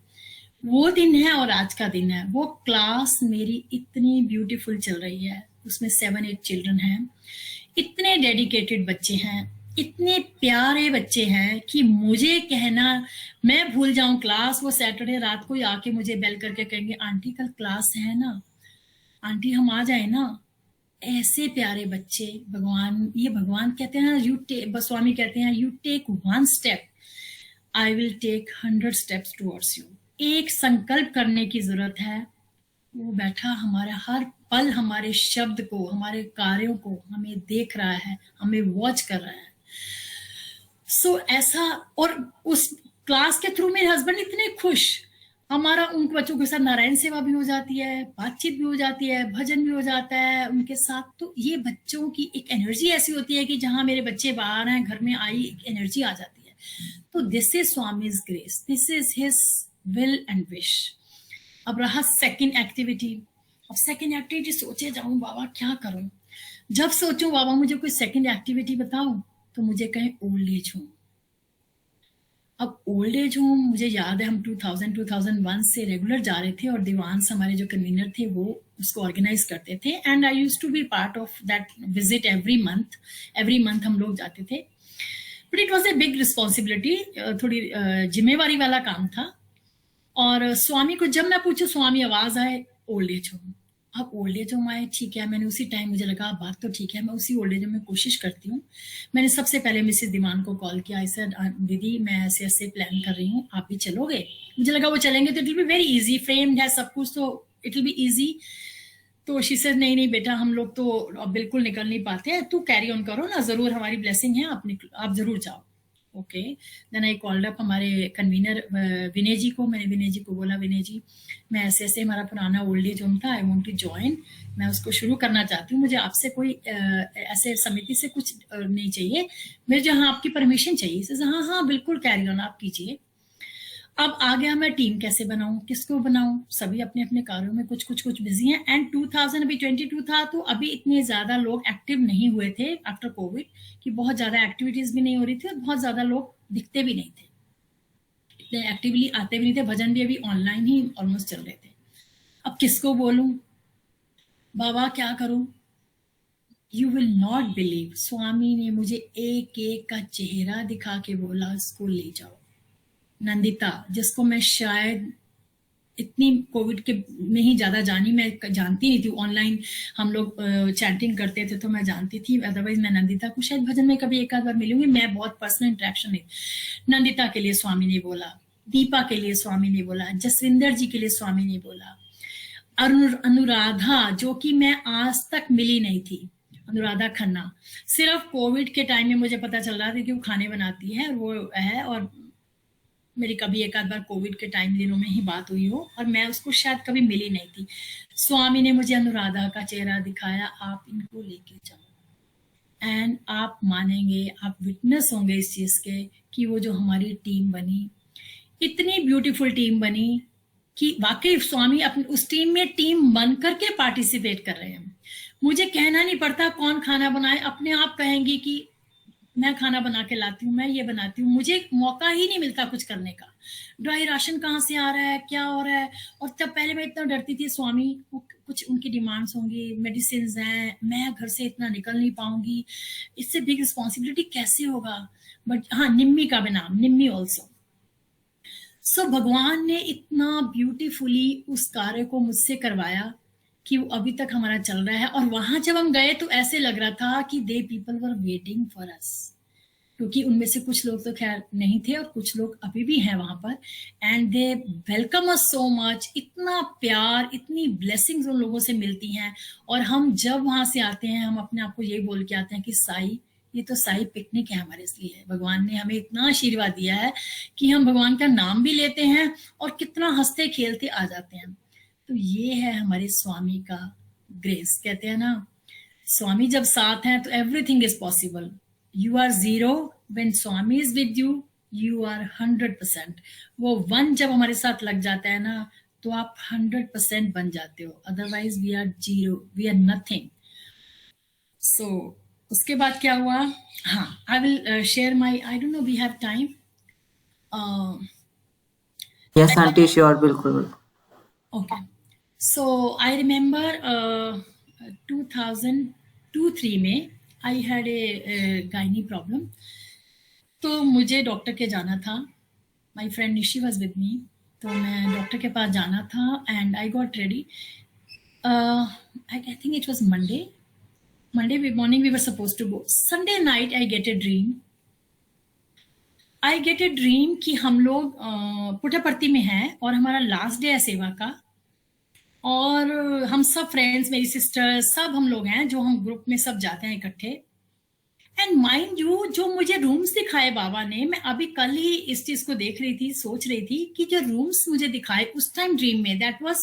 वो दिन है और आज का दिन है। वो क्लास मेरी इतनी ब्यूटीफुल चल रही है, उसमें 7-8 चिल्ड्रन हैं, इतने डेडिकेटेड बच्चे हैं, इतने प्यारे बच्चे हैं कि मुझे कहना, मैं भूल जाऊं क्लास। वो सैटरडे रात को ही आके मुझे बेल करके कहेंगे, आंटी कल क्लास है ना, आंटी हम आ जाए ना। ऐसे प्यारे बच्चे। भगवान कहते हैं, स्वामी कहते हैं, you take 1 step. I will take 100 steps towards you. एक संकल्प करने की जरूरत है. वो बैठा हमारे हर पल हमारे शब्द को, हमारे कार्यों को हमें देख रहा है, हमें वॉच कर रहा है. सो ऐसा, और उस क्लास के थ्रू मेरे हस्बैंड इतने खुश. हमारा उनके बच्चों के साथ नारायण सेवा भी हो जाती है, बातचीत भी हो जाती है, भजन भी हो जाता है उनके साथ. तो ये बच्चों की एक एनर्जी ऐसी होती है कि जहां मेरे बच्चे बाहर हैं, घर में आई एक एनर्जी आ जाती है. तो this is Swami's grace, this is his will and wish. अब रहा सेकंड एक्टिविटी. अब सेकंड एक्टिविटी सोचे जाऊं बाबा क्या करूं. जब सोचूं बाबा मुझे कोई सेकंड एक्टिविटी बताओ तो मुझे कहें ओल्ड एज होम. अब ओल्ड एज होम मुझे याद है हम 2001 से रेगुलर जा रहे थे और दीवान्स हमारे जो कन्वीनर थे वो उसको ऑर्गेनाइज करते थे. And I used to be part of that visit every month हम लोग जाते थे. But it was a big responsibility, थोड़ी जिम्मेवारी वाला काम था. और स्वामी को जब मैं पूछूं, स्वामी आवाज आए ओल्ड एज होम. अब ओल्ड एज होम आए, ठीक है, मैंने उसी टाइम मुझे लगा बात तो ठीक है, मैं उसी ओल्ड एज होम में कोशिश करती हूँ. मैंने सबसे पहले मिसेस दीवान को कॉल किया. आई सेड दीदी मैं ऐसे ऐसे प्लान कर रही हूँ, आप भी चलोगे. मुझे लगा वो चलेंगे तो it will be very easy, framed है सब कुछ तो इट विल बी इजी. तो शी सेड नहीं बेटा हम लोग तो अब बिल्कुल निकल नहीं पाते हैं, तू कैरी ऑन करो ना, जरूर हमारी ब्लेसिंग है, आप जरूर जाओ. Okay, then I called up हमारे कन्वीनर विनय जी को. मैंने विनय जी को बोला, विनय जी मैं ऐसे ऐसे हमारा पुराना ओल्ड एज होम था, आई वांट टू ज्वाइन, मैं उसको शुरू करना चाहती हूँ, मुझे आपसे कोई ऐसे समिति से कुछ नहीं चाहिए, मुझे जहाँ आपकी परमिशन चाहिए. हाँ हाँ बिल्कुल कैरी ऑन आप कीजिए. अब आ गया मैं टीम कैसे बनाऊं, किसको बनाऊं, सभी अपने अपने कार्यों में कुछ बिजी हैं. एंड 2022 था तो अभी इतने ज्यादा लोग एक्टिव नहीं हुए थे आफ्टर कोविड, कि बहुत ज्यादा एक्टिविटीज भी नहीं हो रही थी और बहुत ज्यादा लोग दिखते भी नहीं थे, इतने एक्टिवली आते भी नहीं थे. भजन भी अभी ऑनलाइन ही ऑलमोस्ट चल रहे थे. अब किसको बोलूं, बाबा क्या करूं. यू विल नॉट बिलीव, स्वामी ने मुझे एक एक का चेहरा दिखा के बोला इसको ले जाओ. नंदिता, जिसको मैं शायद इतनी कोविड के में ही ज्यादा जानी, मैं जानती नहीं थी. ऑनलाइन हम लोग चैटिंग करते थे तो मैं जानती थी, अदरवाइज मैं नंदिता को शायद भजन में कभी एक आध बार मिलूंगी, मैं बहुत पर्सनल इंटरेक्शन है. नंदिता के लिए स्वामी ने बोला, दीपा के लिए स्वामी ने बोला, जसविंदर जी के लिए स्वामी ने बोला, अनुराधा जो कि मैं आज तक मिली नहीं थी, अनुराधा खन्ना, सिर्फ कोविड के टाइम में मुझे पता चल रहा था कि वो खाने बनाती है और वो है, और मेरी कभी एक आध बार कोविड के टाइम दिनों में ही बात हुई हो और मैं उसको शायद कभी मिली नहीं थी. स्वामी ने मुझे अनुराधा का चेहरा दिखाया, आप इनको लेके जाओ. एंड आप मानेंगे, आप विटनेस होंगे इस चीज के कि वो जो हमारी टीम बनी, इतनी ब्यूटीफुल टीम बनी कि वाकई स्वामी अपनी उस टीम में टीम बन करके पार्टिसिपेट कर रहे हैं. मुझे कहना नहीं पड़ता कौन खाना बनाए, अपने आप कहेंगी कि मैं खाना बना के लाती हूँ, मैं ये बनाती हूँ. मुझे मौका ही नहीं मिलता कुछ करने का. ड्राई राशन कहाँ से आ रहा है, क्या हो रहा है. और तब पहले मैं इतना डरती थी, स्वामी कुछ उनकी डिमांड्स होंगी, मेडिसिन हैं, मैं घर से इतना निकल नहीं पाऊंगी, इससे बिग रिस्पॉन्सिबिलिटी कैसे होगा. बट हाँ, निम्मी का भी नाम, निम्मी ऑल्सो. सो भगवान ने इतना ब्यूटीफुली उस कार्य को मुझसे करवाया कि वो अभी तक हमारा चल रहा है. और वहां जब हम गए तो ऐसे लग रहा था कि they people were waiting for us, क्योंकि उनमें से कुछ लोग तो खैर नहीं थे और कुछ लोग अभी भी हैं वहां पर. And they welcome us so much. इतना प्यार, इतनी ब्लेसिंग्स उन लोगों से मिलती हैं. और हम जब वहां से आते हैं हम अपने आप को ये बोल के आते हैं कि साई, ये तो साई पिकनिक है हमारे लिए. भगवान ने हमें इतना आशीर्वाद दिया है कि हम भगवान का नाम भी लेते हैं और कितना हंसते खेलते आ जाते हैं. तो ये है हमारे स्वामी का ग्रेस. कहते हैं ना, स्वामी जब साथ हैं तो everything is possible. You are 0 when Swami is with you, you are 100%. वो 1 जब हमारे साथ लग जाता है ना तो आप 100% बन जाते हो, otherwise we are 0, we are nothing. So उसके बाद क्या हुआ, हाँ, I will share my, I don't know we have time. Yes aunty, sure, बिल्कुल. Okay. So I remember 2002-03 में I had a gynae problem. तो मुझे डॉक्टर के जाना था. My friend Nishi was with me. तो मैं डॉक्टर के पास जाना था and I got ready. I think it was Monday. Monday morning we were supposed to go. Sunday night I get a dream. I get a dream कि हम लोग पुट्टपर्ती में हैं और हमारा लास्ट डे है सेवा का, और हम सब फ्रेंड्स, मेरी सिस्टर, सब हम लोग हैं जो हम ग्रुप में सब जाते हैं इकट्ठे। एंड माइंड यू, जो मुझे रूम्स दिखाए बाबा ने, मैं अभी कल ही इस चीज को देख रही थी, सोच रही थी कि जो रूम्स मुझे दिखाए उस टाइम ड्रीम में, दैट वाज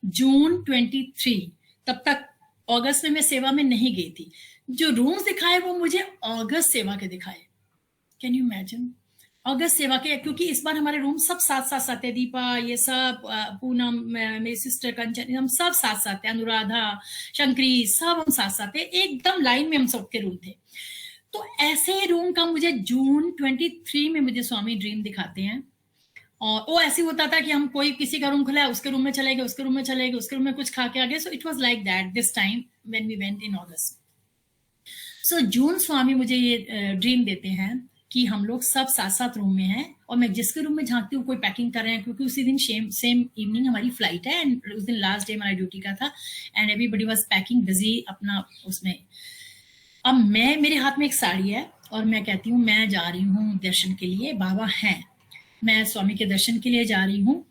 जून 23, तब तक अगस्त में मैं सेवा में नहीं गई थी। जो रूम्स दिखाए वो मुझे अगस्त सेवा के दिखाए। Can you imagine? अगस्त सेवा के, क्योंकि इस बार हमारे रूम सब साथ साथ साथ है, दीपा, ये सब, पूनम, मेरी सिस्टर कंचन, हम सब साथ साथ है, अनुराधा, शंकरी, सब हम साथ साथ है, एकदम लाइन में हम सबके रूम थे। तो ऐसे रूम का मुझे जून 23 में मुझे स्वामी ड्रीम दिखाते हैं। और वो ऐसे होता था कि हम कोई किसी का रूम खुला है, उसके रूम में चले गए, उसके रूम में चले गए, उसके रूम में कुछ खा के आ गए। So it was like that this time when we went in August. So June Swami मुझे ये ड्रीम देते हैं कि हम लोग सब साथ साथ रूम में हैं, और मैं जिसके रूम में झांकती हूँ कोई पैकिंग कर रहे हैं, क्योंकि उसी दिन सेम इवनिंग हमारी फ्लाइट है, एंड उस दिन लास्ट डे हमारा ड्यूटी का था, and everybody was packing, busy अपना उसमें। अब मेरे हाथ में एक साड़ी है और मैं कहती हूँ मैं जा रही हूँ दर्शन के लिए, बाबा हैं, मैं स्वामी के दर्शन के लिए जा रही हूँ।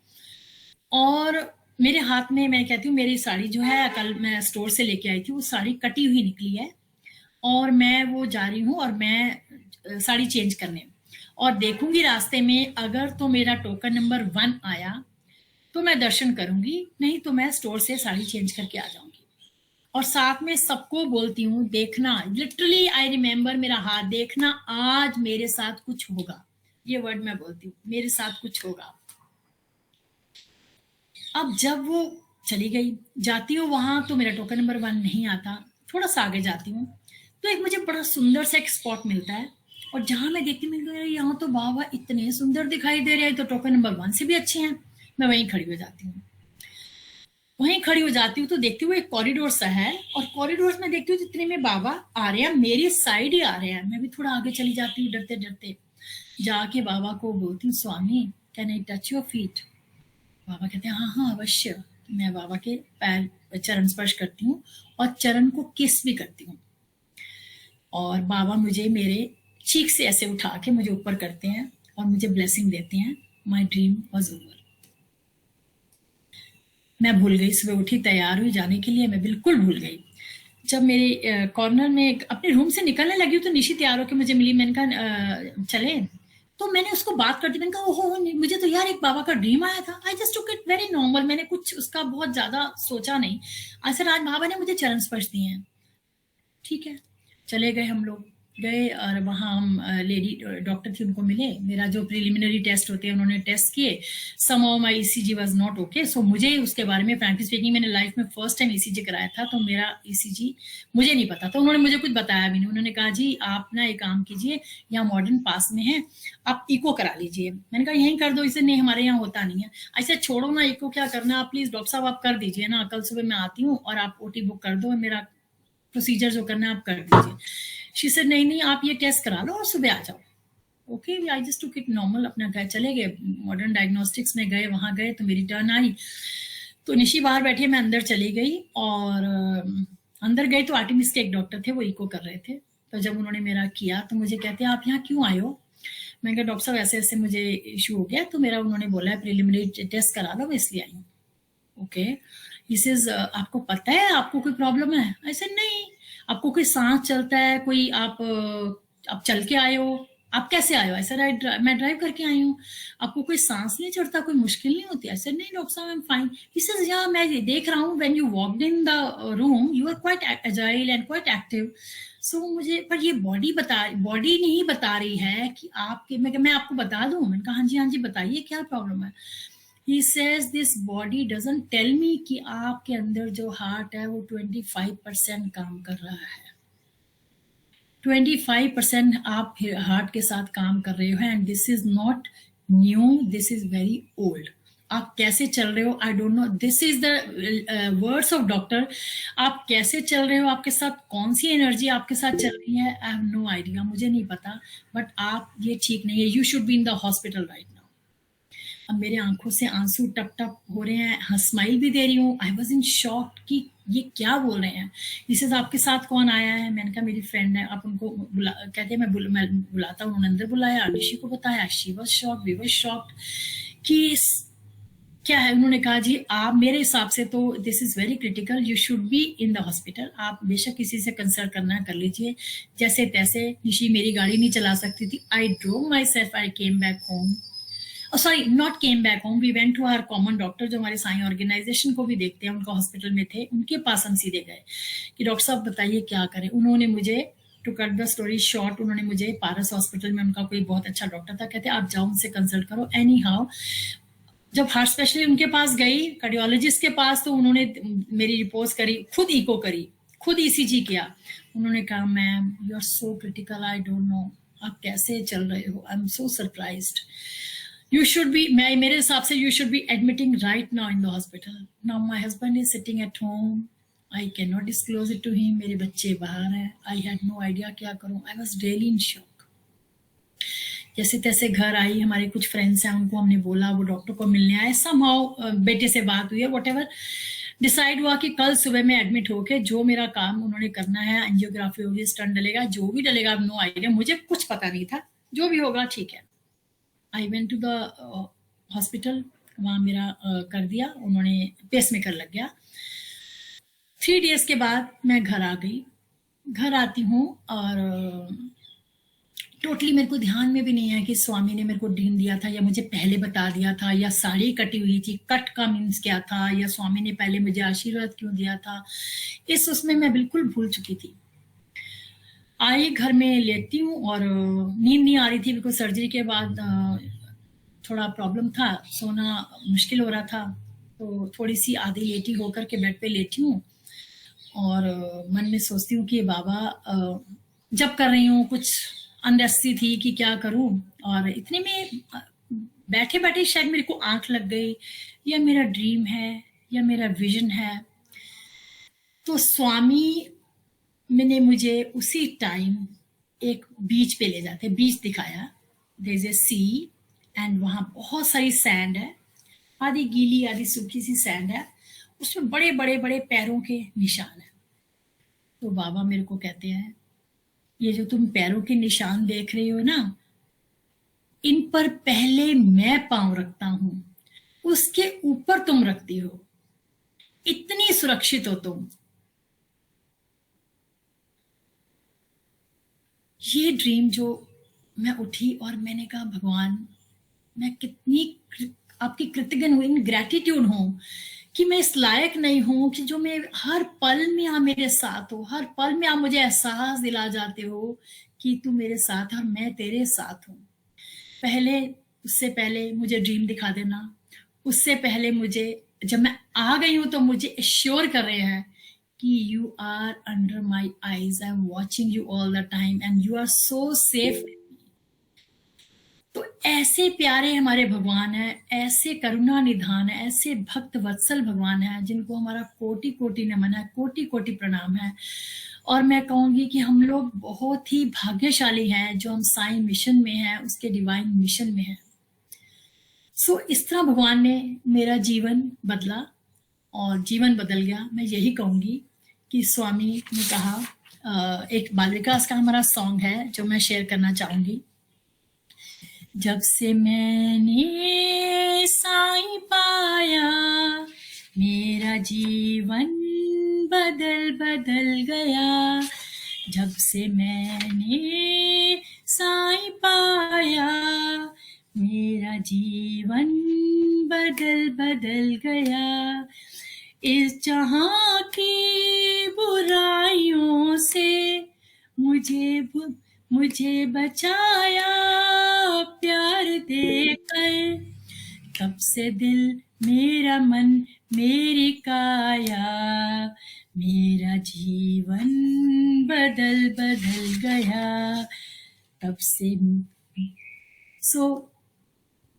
और मेरे हाथ में, मैं कहती हूँ मेरी साड़ी जो है, कल मैं स्टोर से लेके आई थी, वो साड़ी कटी हुई निकली है, और मैं वो जा रही हूँ और मैं साड़ी चेंज करने, और देखूंगी रास्ते में अगर तो मेरा टोकन नंबर 1 आया तो मैं दर्शन करूंगी, नहीं तो मैं स्टोर से साड़ी चेंज करके आ जाऊंगी। और साथ में सबको बोलती हूँ, देखना, लिटरली आई रिमेम्बर मेरा हाथ, देखना आज मेरे साथ कुछ होगा, ये वर्ड मैं बोलती हूँ, मेरे साथ कुछ होगा। अब जब वो चली गई, जाती हूँ वहां तो मेरा टोकन नंबर 1 नहीं आता, थोड़ा सा आगे जाती हूँ तो एक मुझे बड़ा सुंदर सा एक स्पॉट मिलता है, और जहां मैं देखती हूँ यहाँ तो बाबा इतने सुंदर दिखाई दे रहे हैं, तो टोकन नंबर 1 से भी अच्छे हैं। मैं वहीं खड़ी हो जाती हूँ, वहीं खड़ी हो जाती हूँ तो देखती हूँ एक कॉरिडोर सा है, और कॉरिडोर में देखती हूँ जितने में बाबा आ रहे हैं, मेरी साइड ही आ रहे हैं। मैं भी थोड़ा आगे चली जाती हूँ डरते डरते, जाके बाबा को बोलती हूँ, Swami can I touch your feet? Baba कहते हैं हाँ हाँ अवश्य। मैं बाबा के पैर चरण स्पर्श करती हूँ और चरण को किस भी करती हूँ, और बाबा मुझे मेरे चीक से ऐसे उठा के मुझे ऊपर करते हैं और मुझे ब्लेसिंग देते हैं। My dream was over. मैं भूल गई, सुबह उठी तैयार हुई जाने के लिए, मैं बिल्कुल भूल गई। जब मेरे कॉर्नर में अपने रूम से निकलने लगी तो निशी तैयार होकर मुझे मिली, मैंने कहा चले, तो मैंने उसको बात करती, मैंने कहा ओहो मुझे तो यार एक बाबा का ड्रीम आया था। I just took it very normal, मैंने कुछ उसका बहुत ज्यादा सोचा नहीं। अच्छा आज बाबा ने मुझे चरण स्पर्श दिए हैं, ठीक है। चले गए, हम लोग गए और वहाँ हम लेडी डॉक्टर थी, उनको मिले, मेरा जो प्रिलिमिनरी टेस्ट होते हैं उन्होंने टेस्ट किए, some of my ECG was not okay. So मुझे उसके बारे में फ्रैंकली स्पीकिंग, मैंने लाइफ में फर्स्ट टाइम ईसीजी कराया था, तो मेरा ईसीजी मुझे नहीं पता, तो उन्होंने मुझे कुछ बताया भी नहीं। उन्होंने कहा जी आप ना एक काम कीजिए, यहाँ मॉडर्न पास में है, आप इको करा लीजिए। मैंने कहा यहीं कर दो, इसे नहीं हमारे यहाँ होता नहीं है। ऐसे छोड़ो ना, इको क्या करना, आप प्लीज डॉक्टर साहब आप कर दीजिए ना, कल सुबह मैं आती हूँ और आप ओटी बुक कर दो, मेरा प्रोसीजर जो करना है आप कर दीजिए। शी सेड नहीं नहीं आप ये टेस्ट करा लो और सुबह आ जाओ। Okay, I just took it normal, अपना घर चले गए, मॉडर्न डायग्नोस्टिक्स में गए, वहां गए तो मेरी टर्न आई, तो निशी बाहर बैठी, मैं अंदर चली गई, और अंदर गई तो आर्टिमिस के एक डॉक्टर थे, वो इको कर रहे थे। तो जब उन्होंने मेरा किया तो मुझे कहते हैं आप यहाँ क्यों आए हो? मैंने कहा डॉक्टर साहब ऐसे ऐसे मुझे इशू हो गया, तो मेरा उन्होंने बोला है प्रिलिमिनरी टेस्ट करा लो, मैं इसलिए आई हूँ। ओके, इस आपको पता है आपको कोई प्रॉब्लम है? ऐसे नहीं, आपको कोई सांस चलता है, कोई आप चल के आए हो, आप कैसे आए हो? ऐसा मैं ड्राइव करके आई हूँ। आपको कोई सांस नहीं चढ़ता, कोई मुश्किल नहीं होती? ऐसे नहीं डॉक्टर साहब आई एम फाइन। इसे या मैं देख रहा हूँ when you walked in the room you are quite agile and quite active. So मुझे पर ये बॉडी नहीं बता रही है कि आपके, मैं आपको बता दूं? मैंने कहा हाँ जी बताइए क्या प्रॉब्लम है। He says this body doesn't tell me कि आपके अंदर जो हार्ट है वो 25% काम कर रहा है, 25% आप हार्ट के साथ काम कर रहे हो, and this is not new, this is very old. आप कैसे चल रहे हो आई don't no, this is the words of doctor. आप कैसे चल रहे हो, आपके साथ कौन सी एनर्जी आपके साथ चल रही है, आई हैव नो आइडिया, मुझे नहीं पता, बट आप ये ठीक नहीं है, you should be in the hospital right now. अब मेरे आंखों से आंसू टप टप हो रहे हैं, स्माइल भी दे रही हूँ। आई वॉज इन शॉक कि ये क्या बोल रहे हैं। दिस आपके साथ कौन आया है? मैंने कहा मेरी फ्रेंड है, आप उनको बुला। कहते हैं मैं बुलाता हूँ। उन्होंने अंदर बुलाया, अनिशी को बताया। She was shock, we was shocked कि क्या है। उन्होंने कहा जी आप, मेरे हिसाब से तो this is very critical, you should be in the hospital. आप बेशक किसी से कंसल्ट करना कर लीजिए, जैसे तैसे। निशी मेरी गाड़ी नहीं चला सकती थी। I drove myself, I came back home. Sorry, not came back home, we went to our common doctor, जो हमारे साई ऑर्गेनाइजेशन को भी देखते हैं, उनका हॉस्पिटल में थे, उनके पास हम सीधे गए कि डॉक्टर साहब बताइए क्या करें। उन्होंने मुझे, to cut the story short, उन्होंने मुझे पारस हॉस्पिटल में, उनका कोई बहुत अच्छा डॉक्टर था, कहते आप जाओ उनसे कंसल्ट करो। एनी हाउ, जब हार्ट स्पेशलिस्ट उनके पास गई, कार्डियोलॉजिस्ट के पास, तो उन्होंने मेरी रिपोर्ट करी, खुद इको करी, खुद ईसीजी किया। उन्होंने कहा ma'am you are so critical, I don't know आप कैसे चल रहे हो, I am so surprised. You should be, मेरे हिसाब से you should be admitting right now in the hospital. Now my husband is sitting at home. I cannot disclose it to him. मेरे बच्चे बाहर हैं. I had no idea क्या करूं. I was really in shock. जैसे तैसे घर आई, हमारे कुछ फ्रेंड्स हैं, उनको हमने बोला, वो डॉक्टर को मिलने आए। somehow बेटे से बात हुई है, whatever. डिसाइड हुआ कि कल सुबह में एडमिट होके जो मेरा काम उन्होंने करना है, एंजियोग्राफी होगी, स्टंट डलेगा, जो भी डलेगा, नो आइडिया, मुझे कुछ पता नहीं था, जो भी होगा ठीक है। I went to the hospital, वहाँ मेरा कर दिया उन्होंने, पेसमेकर लग गया। 3 days के बाद मैं घर आ गई। घर आती हूँ और टोटली मेरे को ध्यान में भी नहीं है कि स्वामी ने मेरे को ड्रीम दिया था या मुझे पहले बता दिया था, या साड़ी कटी हुई थी, कट का मीन्स क्या था, या स्वामी ने पहले मुझे आशीर्वाद क्यों दिया था, उसमें मैं बिल्कुल भूल चुकी थी। आई घर में लेटी हूँ और नींद नहीं आ रही थी, बिकॉज सर्जरी के बाद थोड़ा प्रॉब्लम था, सोना मुश्किल हो रहा था। तो थोड़ी सी आधी लेटी होकर के बेड पे लेटी हूँ और मन में सोचती हूँ कि बाबा, जब कर रही हूँ कुछ अनरेस्टी थी कि क्या करूँ, और इतने में बैठे बैठे शायद मेरे को आंख लग गई, या मेरा ड्रीम है या मेरा विजन है। तो स्वामी मैंने मुझे उसी टाइम एक बीच पे ले जाते, बीच दिखाया, there is a sea, and वहां बहुत सारी सैंड है, आधी गीली आधी सूखी सी सैंड है, उसमें बड़े बड़े बड़े पैरों के निशान है। तो बाबा मेरे को कहते हैं, ये जो तुम पैरों के निशान देख रहे हो ना, इन पर पहले मैं पांव रखता हूं, उसके ऊपर तुम रखती हो, इतनी सुरक्षित हो तुम। ये ड्रीम जो मैं उठी और मैंने कहा भगवान, मैं कितनी आपकी कृतज्ञ हूं, इन ग्रेटिट्यूड हूं कि मैं इस लायक नहीं हूं कि जो मैं हर पल में आप मेरे साथ हो, हर पल में आप मुझे एहसास दिला जाते हो कि तू मेरे साथ है और मैं तेरे साथ हूं। पहले, उससे पहले मुझे ड्रीम दिखा देना, उससे पहले मुझे, जब मैं आ गई हूं तो मुझे एश्योर कर रहे हैं कि you are under my eyes, I am watching you all the time and you are so safe. तो ऐसे प्यारे हमारे भगवान है, ऐसे करुणा निधान है, ऐसे भक्त वत्सल भगवान है, जिनको हमारा कोटि कोटि नमन है, कोटि कोटि प्रणाम है। और मैं कहूंगी कि हम लोग बहुत ही भाग्यशाली हैं जो हम साईं मिशन में हैं, उसके डिवाइन मिशन में हैं। सो इस तरह भगवान ने मेरा जीवन बदला और जीवन बदल गया। मैं यही कहूंगी कि स्वामी ने कहा, एक बाल विकास का हमारा सॉन्ग है जो मैं शेयर करना चाहूंगी। जब से मैंने साईं पाया, मेरा जीवन बदल बदल गया। जब से मैंने साईं पाया, मेरा जीवन बदल बदल गया। इस जहां की बुराइयों से मुझे बचाया प्यार देकर। तब से दिल मेरा मन मेरी काया, मेरा जीवन बदल बदल गया तब से।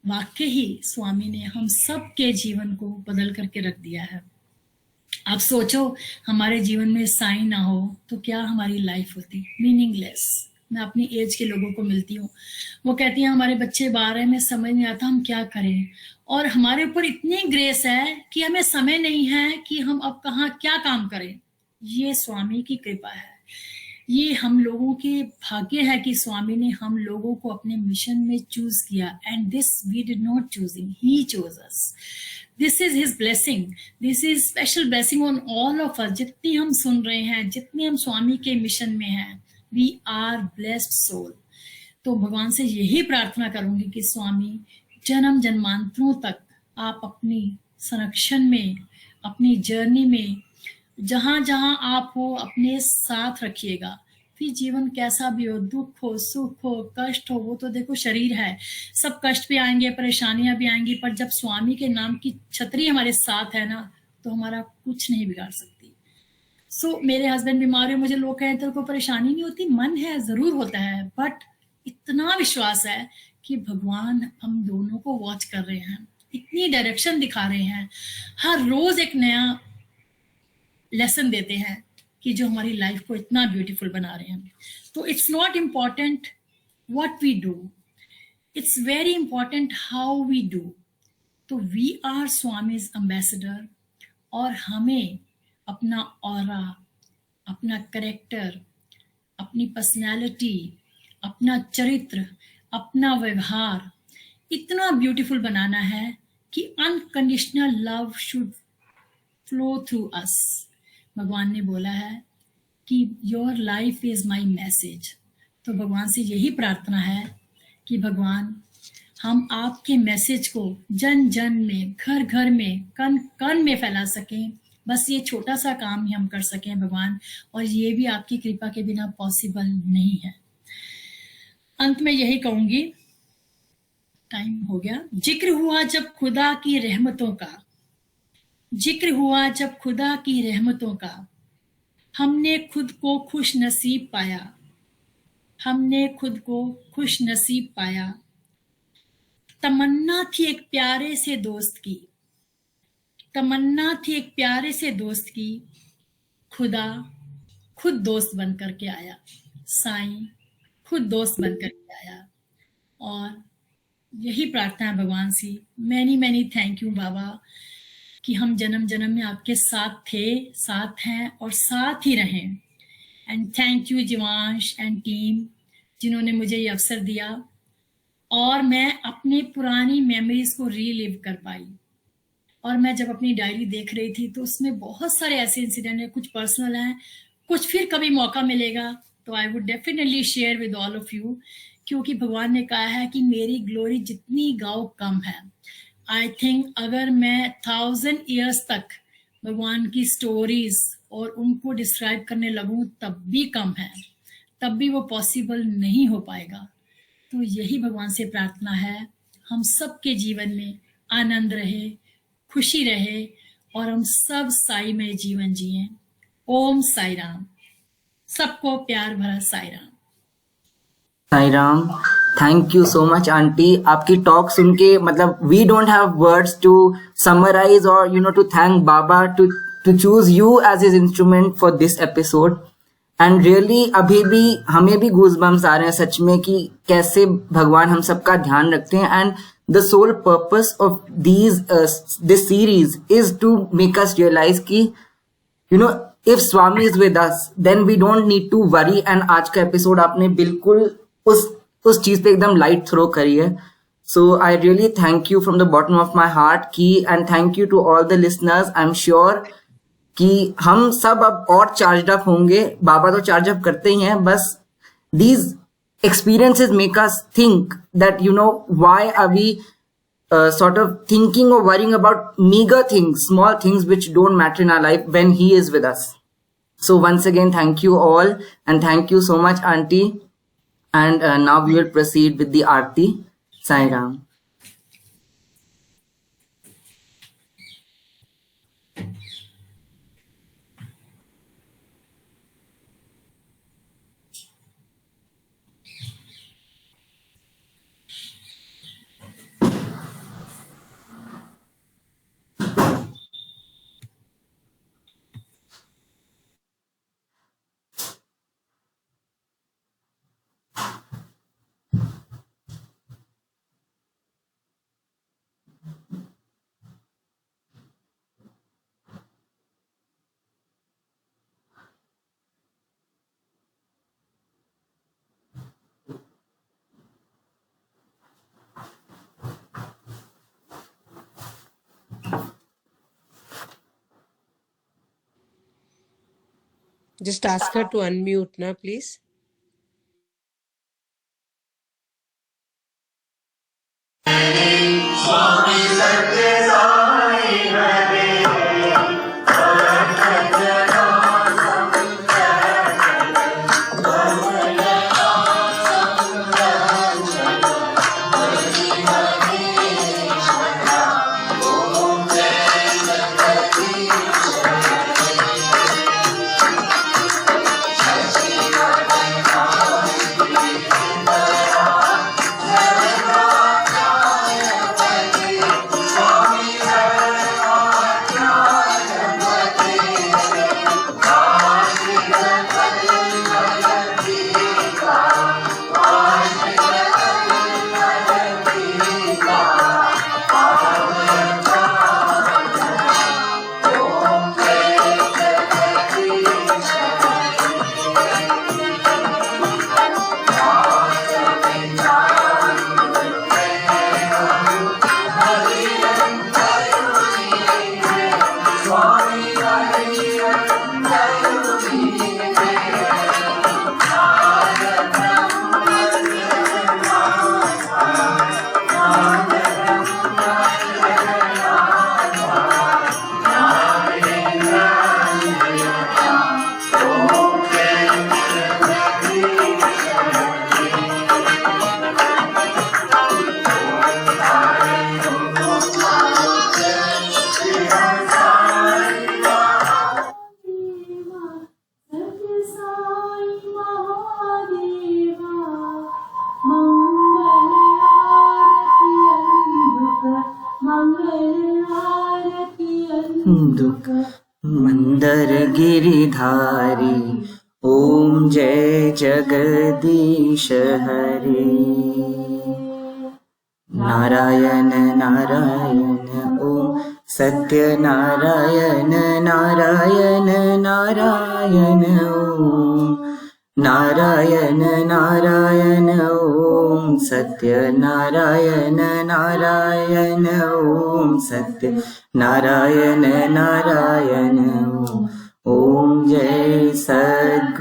वाकई ही स्वामी ने हम सब के जीवन को बदल करके रख दिया है। आप सोचो, हमारे जीवन में साईं ना हो तो क्या हमारी लाइफ होती, मीनिंगलेस। मैं अपनी एज के लोगों को मिलती हूँ, वो कहती हैं हमारे बच्चे बाहर हैं, हमें समझ नहीं आता हम क्या करें, और हमारे ऊपर इतनी ग्रेस है कि हमें समय नहीं है कि हम अब कहाँ क्या काम करें। ये स्वामी की कृपा है, ये हम लोगों के भाग्य है कि स्वामी ने हम लोगों को अपने मिशन में चूज किया, and this we did not choosing, he chose us. This is his blessing, this is special blessing on all of us. जितनी हम सुन रहे हैं, जितनी हम स्वामी के मिशन में हैं, वी आर ब्लेस्ड सोल। तो भगवान से यही प्रार्थना करूंगी कि स्वामी जन्म जन्मांतरों तक आप अपनी संरक्षण में, अपनी जर्नी में, जहां जहां आप हो अपने साथ रखिएगा। फिर जीवन कैसा भी हो, दुख हो, सुख हो, कष्ट हो, वो तो देखो शरीर है, सब कष्ट भी आएंगे, परेशानियां भी आएंगी, पर जब स्वामी के नाम की छतरी हमारे साथ है ना, तो हमारा कुछ नहीं बिगाड़ सकती। मेरे हस्बैंड बीमार है, मुझे लोग कहें तेरे को परेशानी नहीं होती, मन है, जरूर होता है, बट इतना विश्वास है कि भगवान हम दोनों को वॉच कर रहे हैं, इतनी डायरेक्शन दिखा रहे हैं, हर रोज एक नया लेसन देते हैं कि जो हमारी लाइफ को इतना ब्यूटीफुल बना रहे हैं। तो it's not important what we do, it's very important how we do. तो वी आर स्वामीज एम्बेसडर, और हमें अपना ऑरा, अपना करेक्टर, अपनी पर्सनैलिटी, अपना चरित्र, अपना व्यवहार इतना ब्यूटीफुल बनाना है कि unconditional love should flow through us. भगवान ने बोला है कि your life is my message. तो भगवान से यही प्रार्थना है कि भगवान हम आपके मैसेज को जन जन में, घर घर में, कण कण में फैला सकें। बस ये छोटा सा काम ही हम कर सकें भगवान, और ये भी आपकी कृपा के बिना पॉसिबल नहीं है। अंत में यही कहूंगी, टाइम हो गया। जिक्र हुआ जब खुदा की रहमतों का, जिक्र हुआ जब खुदा की रहमतों का, हमने खुद को खुश नसीब पाया, हमने खुद को खुश नसीब पाया। तमन्ना थी एक प्यारे से दोस्त की, तमन्ना थी एक प्यारे से दोस्त की, खुदा खुद दोस्त बन करके आया, साईं खुद दोस्त बन करके आया। और यही प्रार्थना है भगवान से, मैनी मैनी थैंक यू बाबा कि हम जन्म जन्म में आपके साथ थे, साथ हैं और साथ ही रहें। And thank you जीवांश and team जिन्होंने मुझे ये अवसर दिया, और मैं अपनी पुरानी मेमोरीज को रीलिव कर पाई। और मैं जब अपनी डायरी देख रही थी तो उसमें बहुत सारे ऐसे इंसिडेंट हैं, कुछ पर्सनल हैं, कुछ फिर कभी मौका मिलेगा तो I would definitely share with all of you, क्योंकि भगवान ने कहा है कि मेरी ग्लोरी जितनी गाओ कम है। आई थिंक अगर मैं 1000 ईयर्स तक भगवान की स्टोरीज और उनको डिस्क्राइब करने लगूं तब भी कम है, तब भी वो पॉसिबल नहीं हो पाएगा। तो यही भगवान से प्रार्थना है, हम सबके जीवन में आनंद रहे, खुशी रहे, और हम सब साई में जीवन जिए। ओम साई राम। सबको प्यार भरा Sai Ram. Sai Ram. Thank you so much aunty. आपकी टॉक सुन के मतलब we don't have words to summarise और to thank Baba to choose you as his instrument for this episode. And really अभी भी हमें भी गूज़बम्स आ रहे हैं सच में कि कैसे भगवान हम सबका ध्यान रखते हैं। And the sole purpose of this series is to make us realise कि if Swami is with us then we don't need to worry। and आज का एपिसोड आपने बिल्कुल उस चीज पे एकदम लाइट थ्रो करी है। So I really thank you from the bottom of my heart की, and thank you to all the listeners. I am sure कि हम सब अब और चार्ज अप होंगे। बाबा तो चार्ज अप करते ही हैं, बस these experiences make us think that why are we sort of thinking or worrying about meager things, small things which don't matter in our life when he is with us. So once again, thank you all, and thank you so much auntie, and now we will proceed with the aarti. Sai Ram. Just ask her to unmute now, please. दुख मंदर गिरिधारी ओम जय जगदीश हरे। नारायण नारायण ओम सत्य नारायण नारायण नारायण ओम नारायण नारायण ओम सत्य नारायण नारायण ओम सत्य नारायण नारायण ओम जय सद्गुरुदेवा।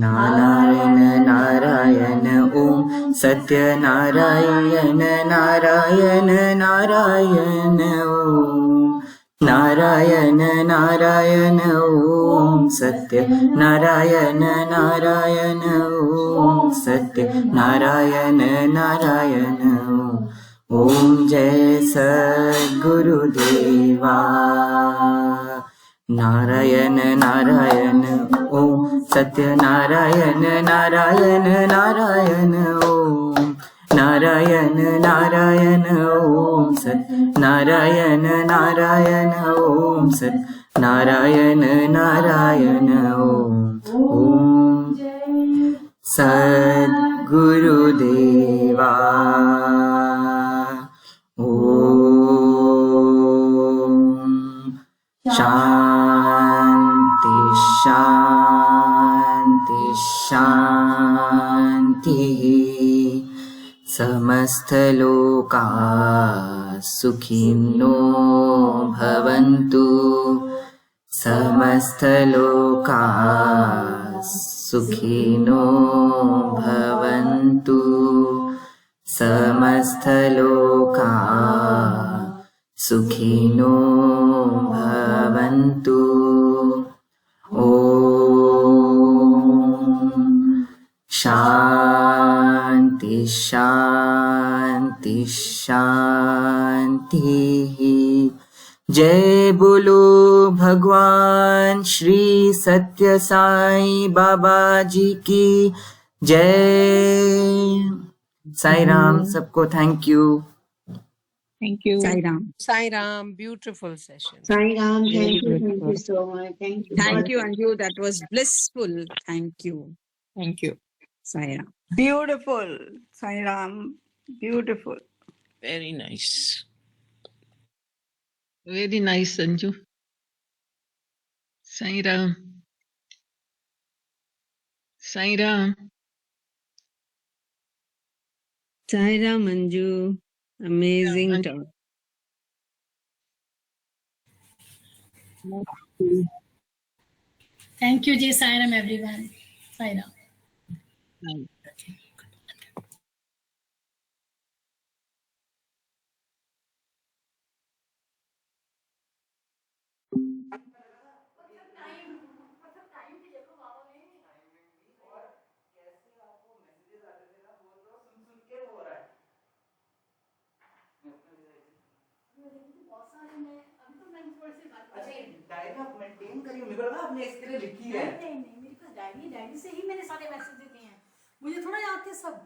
नारायण नारायण ओम सत्य नारायण नारायण नारायण ओम नारायण नारायण ओम सत्य नारायण नारायण ओम सत्य नारायण नारायण ओम जय सद्गुरुदेवा। नारायण नारायण ओम सत्य नारायण नारायण नारायण ओम नारायण नारायण ओम सत्य नारायण नारायण ओम सत्य नारायण नारायण ओम सद्गुरुदेवा। शांति शांति शांति। समस्तलोका सुखिनो भवन्तु समस्तलोका सुखिनो भवन्तु समस्तलोका सुखिनो भवन्तु। ॐ शान्ति शान्ति शान्तिः। जय बोलो भगवान श्री सत्य साईं बाबा जी की जय। साई राम। सबको thank you. Thank you. Sai Ram. Sai Ram, beautiful session. Sai Ram, Very thank you beautiful. so much. Thank you. Thank you, Anju. That was blissful. Thank you. Thank you. Sai Ram. Beautiful, Sai Ram. Beautiful. Very nice. Very nice, Sanju. Sai Ram. Sai Ram. Sai Ram, Anju. Amazing Anju. talk. Thank you, Jai Sai Ram, everyone. Sai Ram. अच्छा ये डायरी आप मेंटेन करिए, मुझे लगा आपने इसके लिए लिखी है। नहीं मेरे पास डायरी से ही मैंने सारे मैसेज दिए हैं, मुझे थोड़ा याद थे सब।